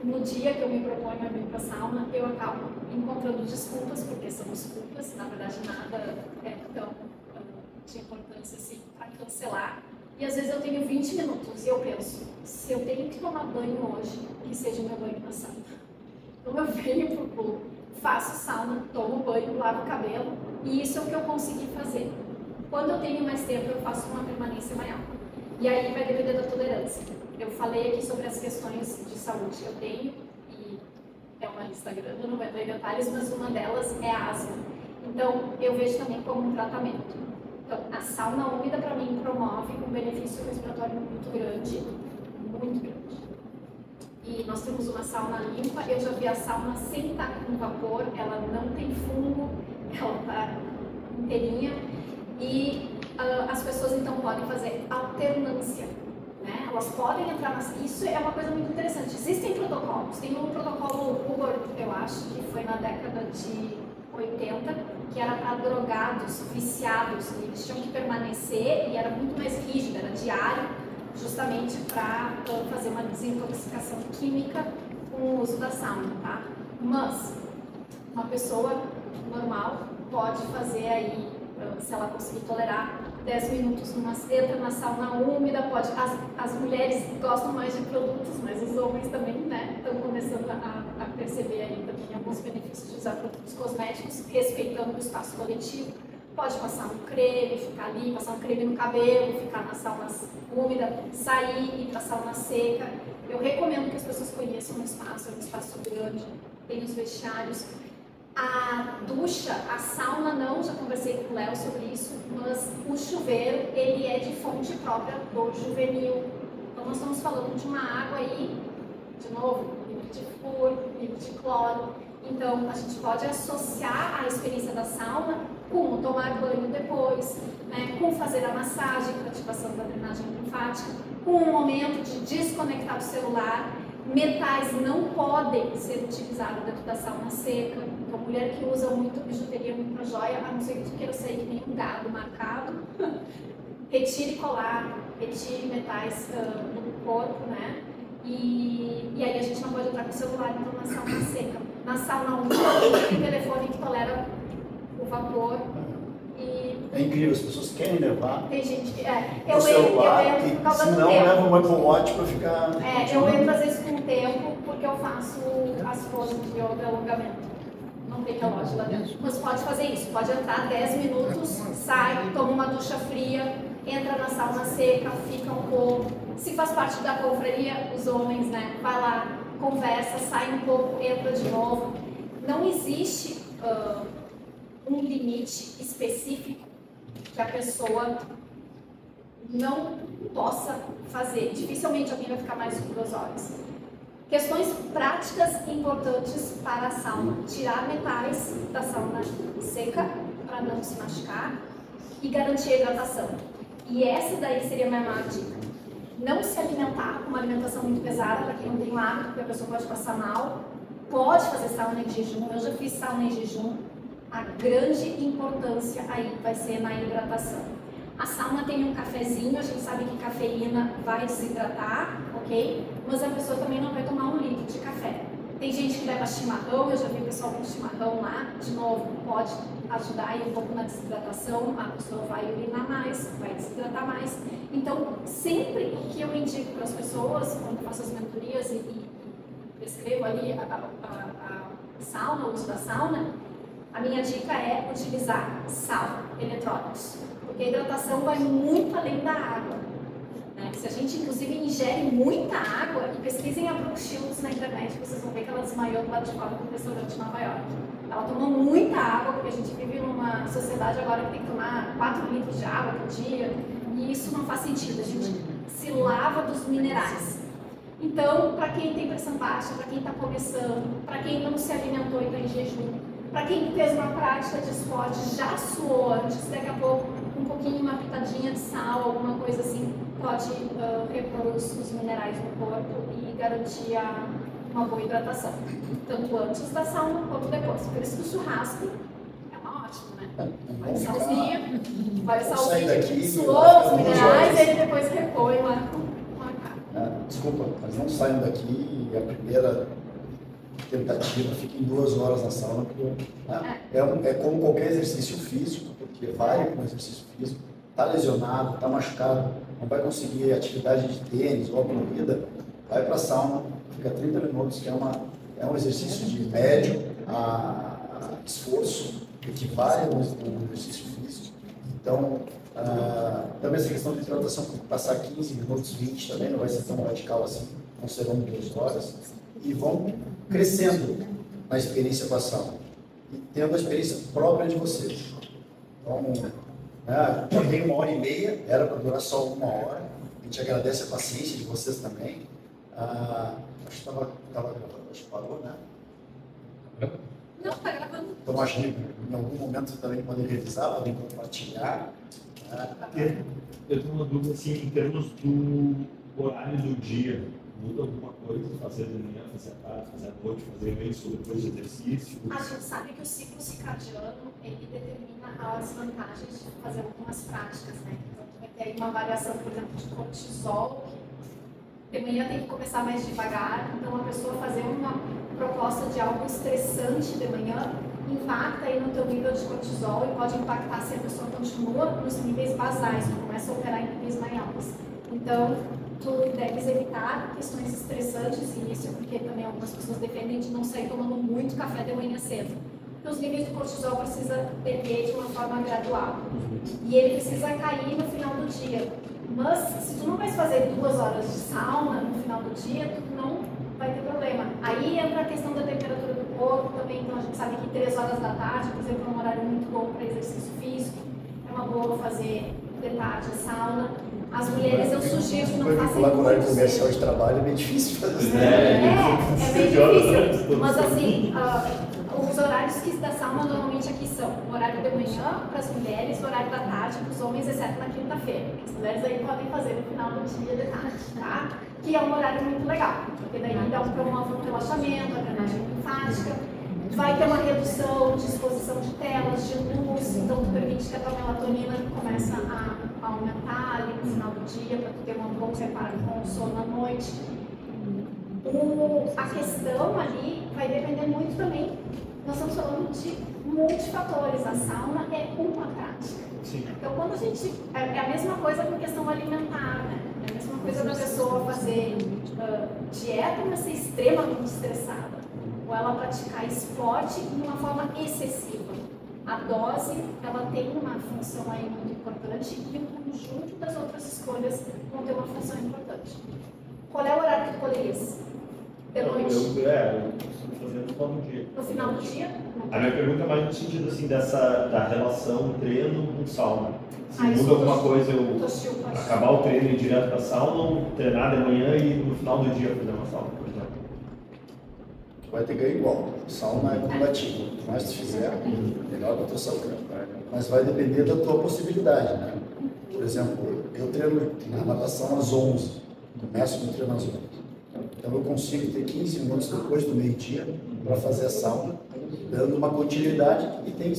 no dia que eu me proponho a vir para a sauna, eu acabo encontrando desculpas, porque são desculpas, na verdade nada é tão de importância assim para cancelar. E às vezes eu tenho 20 minutos e eu penso, se eu tenho que tomar banho hoje, que seja o meu banho na sauna. Então eu venho para o clube, faço sauna, tomo banho, lavo o cabelo, e isso é o que eu consegui fazer. Quando eu tenho mais tempo, eu faço uma permanência maior. E aí vai depender da tolerância. Eu falei aqui sobre as questões de saúde que eu tenho, e é uma lista grande, eu não vou entrar em detalhes, mas uma delas é a asma. Então, eu vejo também como um tratamento. Então, a sauna úmida, para mim, promove um benefício respiratório muito grande, muito grande. E nós temos uma sauna limpa, eu já vi a sauna sem estar com vapor, ela não tem fungo, ela está inteirinha. E as pessoas então podem fazer alternância, né? Elas podem entrar isso é uma coisa muito interessante. Existem protocolos, tem um protocolo Uber, eu acho, que foi na década de 80, que era para drogados, viciados, e eles tinham que permanecer e era muito mais rígido, era diário, justamente para fazer uma desintoxicação química com o uso da sauna, tá? Mas uma pessoa normal pode fazer aí, se ela conseguir tolerar, 10 minutos entra na sauna úmida, pode. As mulheres gostam mais de produtos, mas os homens também, né, estão começando a perceber aí também alguns benefícios de usar produtos cosméticos, respeitando o espaço coletivo. Pode passar um creme, ficar ali, passar um creme no cabelo, ficar na sauna úmida, sair e ir para a sauna seca. Eu recomendo que as pessoas conheçam o espaço, é um espaço grande, tem os vestiários. A ducha, a sauna não, já conversei com o Léo sobre isso, mas o chuveiro, ele é de fonte própria do juvenil. Então nós estamos falando de uma água aí, de novo, livre de flúor, livre de cloro. Então a gente pode associar a experiência da sauna com tomar banho depois, né, com fazer a massagem para ativação da drenagem linfática, com um momento de desconectar o celular. Metais não podem ser utilizados dentro da sauna seca. Então, mulher que usa muito bijuteria, muita joia, a não ser que tu queira sair que nem um gado marcado, retire colar, retire metais do corpo, né? E aí a gente não pode entrar com o celular então, na sauna seca. Na sauna úmida, tem telefone que tolera o vapor. É incrível, as pessoas querem levar tem gente que, o celular eu entro por causa e se do não tempo. leva um Apple Watch para ficar... Eu entro às vezes com o tempo porque eu faço as poses de yoga alongamento. Não tem relógio lá dentro. Mas pode fazer isso, pode entrar 10 minutos, sai, toma uma ducha fria, entra na sauna seca, fica um pouco. Se faz parte da confraria, os homens, né? Vai lá, conversa, sai um pouco, entra de novo. Não existe um limite específico que a pessoa não possa fazer. Dificilmente alguém vai ficar mais de 2 horas. Questões práticas importantes para a sauna. Tirar metais da sauna seca para não se machucar e garantir a hidratação. E essa daí seria a minha maior dica. Não se alimentar com uma alimentação muito pesada, para quem não tem o hábito, porque a pessoa pode passar mal. Pode fazer sauna em jejum, eu já fiz sauna em jejum. A grande importância aí vai ser na hidratação. A sauna tem um cafezinho, a gente sabe que cafeína vai desidratar, ok? Mas a pessoa também não vai tomar 1 litro de café. Tem gente que leva chimarrão, eu já vi o pessoal com chimarrão lá, de novo, pode ajudar aí um pouco na desidratação, a pessoa vai urinar mais, vai desidratar mais. Então, sempre que eu indico para as pessoas, quando eu faço as mentorias e prescrevo ali a sauna, o uso da sauna, a minha dica é utilizar sal, eletrólitos, porque a hidratação vai muito além da água. Né? Se a gente, inclusive, ingere muita água, e pesquisem a Brooke Shields na internet, vocês vão ver que ela desmaiou do lado de fora do restaurante em Nova York. Ela tomou muita água, porque a gente vive numa sociedade agora que tem que tomar 4 litros de água por dia, e isso não faz sentido, a gente se lava dos minerais. Então, para quem tem pressão baixa, para quem está começando, para quem não se alimentou e está em jejum, para quem fez uma prática de esporte, já suou antes, daqui a pouco um pouquinho, uma pitadinha de sal, alguma coisa assim, pode repor os minerais no corpo e garantir uma boa hidratação, tanto antes da sauna quanto depois. Por isso que o churrasco é uma ótima, né? Vai o salzinho, suou os minerais e ele depois repõe lá com a carne. Desculpa, mas não saiam daqui e a primeira tentativa fica em 2 horas na sauna, porque é como qualquer exercício físico, porque vale como exercício físico, está lesionado, está machucado, não vai conseguir atividade de tênis ou a corrida, vai para a sauna, fica 30 minutos, que é um exercício de médio a esforço, equivale a um exercício físico. Então, também essa questão de hidratação, passar 15 minutos, 20 também não vai ser tão radical assim, não serão 2 horas, e vão crescendo na experiência com a sauna e tendo a experiência própria de vocês. Então, já tem 1h30, era para durar só 1 hora. A gente agradece a paciência de vocês também. Acho que estava gravando, acho que parou, né? Não, tá gravando. Então, acho que em algum momento você também pode revisar, pode compartilhar. Eu tenho uma dúvida assim, em termos do horário do dia, muda alguma coisa? Fazer de manhã, fazer à tarde, fazer à noite, fazer isso depois de exercício? A gente sabe que o ciclo circadiano, ele determina as vantagens de fazer algumas práticas, né? Então, tu vai ter aí uma variação, por exemplo, de cortisol, que de manhã tem que começar mais devagar, então a pessoa fazer uma proposta de algo estressante de manhã impacta aí no teu nível de cortisol e pode impactar se a pessoa continua nos níveis basais, tu começa a operar em níveis mais altos. Então, tu deves evitar questões estressantes, e isso porque também algumas pessoas defendem de não sair tomando muito café de manhã cedo. Porque os níveis de cortisol precisa perder de uma forma gradual. E ele precisa cair no final do dia. Mas, se tu não vais fazer 2 horas de sauna no final do dia, tu não vai ter problema. Aí entra a questão da temperatura do corpo também, então a gente sabe que 3 horas da tarde, por exemplo, é um horário muito bom para exercício físico, é uma boa fazer de tarde a sauna. As mulheres eu sugiro que não façam vincular com o horário muito comercial cedo. de trabalho é bem difícil fazer. É bem difícil, mas assim, os horários que da sauna normalmente aqui são o horário de manhã para as mulheres, o horário da tarde para os homens, exceto na quinta-feira. As mulheres aí podem fazer no final do dia de tarde, tá? Que é um horário muito legal, porque daí promove um relaxamento, a drenagem linfática, vai ter uma redução de exposição de telas, de luz, então permite que a tua melatonina comece a aumentar ali no final do dia, para tu ter um bom reparo com o sono à noite. A questão ali vai depender muito também, nós estamos falando de multifatores, a sauna é uma prática. Sim. Então, quando a gente. É a mesma coisa com questão alimentar, né? É a mesma coisa da pessoa fazer dieta, mas ser extremamente estressada. Ou ela praticar esporte de uma forma excessiva. A dose, ela tem uma função aí muito importante e o conjunto das outras escolhas vão ter uma função importante. Qual é o horário que tu colherias? De noite? Eu estou fazendo no final do dia. No final do dia? A minha pergunta é mais no sentido assim, da relação treino com sauna. Se Isso muda alguma coisa eu Toshio pode. acabar o treino e ir direto para a sauna ou treinar de manhã e no final do dia fazer uma sauna, por exemplo? Tu vai ter ganho igual. Sauna é combativo. Quanto mais tu fizer, melhor para a tua saúde. Mas vai depender da tua possibilidade, né? Por exemplo, eu treino na natação às 11. Começo meu treino às 11. Então eu consigo ter 15 minutos depois do meio-dia para fazer a sauna, dando uma continuidade e tem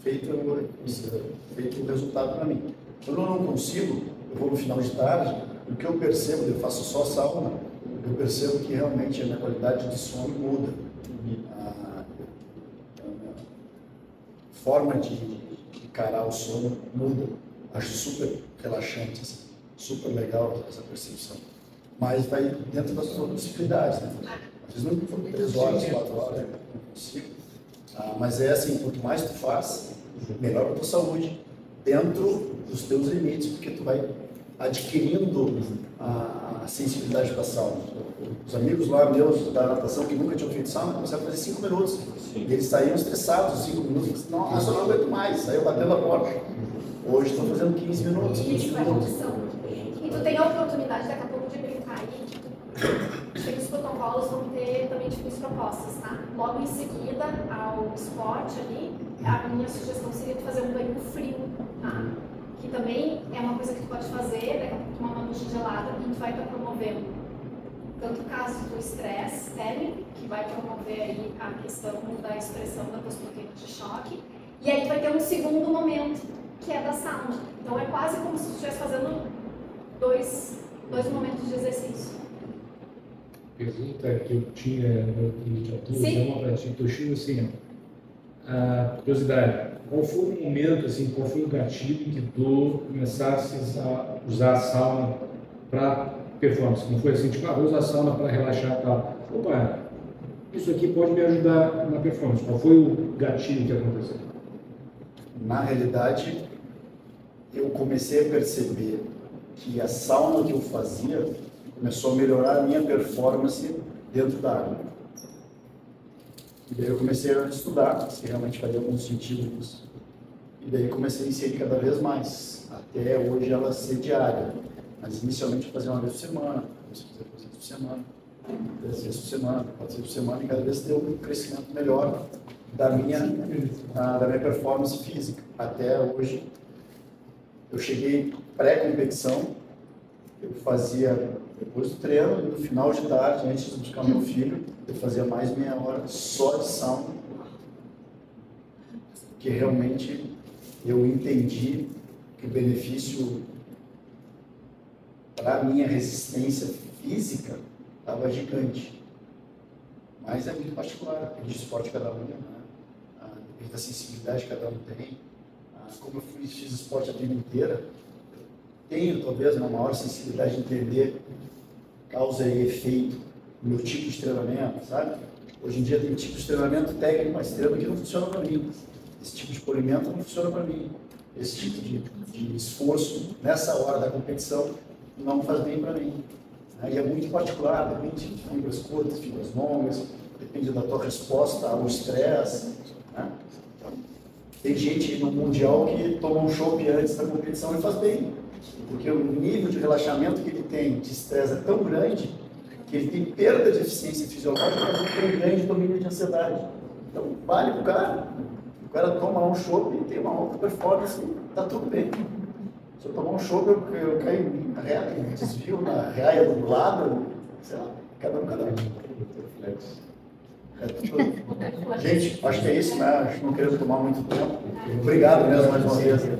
feito o resultado para mim. Quando eu não consigo, eu vou no final de tarde, o que eu percebo, eu faço só sauna, eu percebo que realmente a minha qualidade de sono muda. A forma de encarar o sono muda. Acho super relaxante, assim, super legal essa percepção. Mas vai dentro das suas possibilidades, né? Às vezes não for 3 horas, 4 horas, eu não consigo. Mas é assim, quanto mais tu faz, melhor para a tua saúde, dentro dos teus limites, porque tu vai adquirindo a sensibilidade para a sauna. Os amigos lá meus da natação que nunca tinham feito sauna começaram a fazer 5 minutos. Sim. E eles saíram estressados, 5 minutos, nossa, eu não aguento mais, saiu batendo a porta. Hoje estão fazendo 15 minutos, 20 Isso, é minutos. opção. E tu tem a oportunidade daqui a pouco de brincar aí. Tem os protocolos, vão ter também diferentes propostas, tá? Logo em seguida ao esporte ali, a minha sugestão seria tu fazer um banho frio, tá? Que também é uma coisa que tu pode fazer, daqui a pouco tomar uma ducha gelada e tu vai estar promovendo tanto o caso do estresse térmico, que vai promover aí a questão da expressão das tuas proteínas de choque, e aí tu vai ter um segundo momento, que é da sauna. Então é quase como se tu estivesse fazendo dois momentos de exercício. Pergunta que eu tinha de altura, Sim. uma para ti, Toshio, assim, a curiosidade, qual foi o momento, assim, qual foi o gatilho que tu começasse a usar a sauna para performance? Não foi assim, tipo, vou usar a sauna para relaxar e tal. Opa, isso aqui pode me ajudar na performance. Qual foi o gatilho que aconteceu? Na realidade, eu comecei a perceber que a sauna que eu fazia começou a melhorar a minha performance dentro da água. E daí eu comecei a estudar se realmente fazia algum sentido isso. E daí comecei a inserir cada vez mais, até hoje ela ser diária. Mas inicialmente eu fazia uma vez por semana, comecei a fazer 2 vezes por semana. 3 vezes por semana, 4 vezes por semana, e cada vez ter um crescimento melhor da minha performance física. Até hoje, eu cheguei pré-competição, eu fazia, depois do treino, no final de tarde, antes de buscar meu filho, eu fazia mais meia hora só de sauna, que realmente eu entendi que o benefício para a minha resistência física estava gigante. Mas é muito particular, depende do esporte de cada um, né? Depende da sensibilidade que cada um tem. Como eu fiz esporte a vida inteira, tenho talvez uma maior sensibilidade de entender causa e efeito no meu tipo de treinamento, sabe? Hoje em dia tem tipo de treinamento técnico mais extremo que não funciona para mim. Esse tipo de polimento não funciona para mim. Esse tipo de esforço nessa hora da competição não faz bem para mim. E é muito particular, depende de fibras curtas, fibras longas, depende da tua resposta ao estresse. Né? Tem gente no Mundial que toma um chopp antes da competição e faz bem, porque o nível de relaxamento que ele tem de estresse é tão grande que ele tem perda de eficiência fisiológica, mas ele tem ganho de domínio de ansiedade. Então, vale para o cara. O cara toma um chopp e tem uma alta performance, está tudo bem. Se eu tomar um chopp, eu caio na reata, desvio na raia do lado, sei lá, cada um. Gente, acho que é isso, né? Acho que não queremos tomar muito tempo. Obrigado mesmo mais uma vez.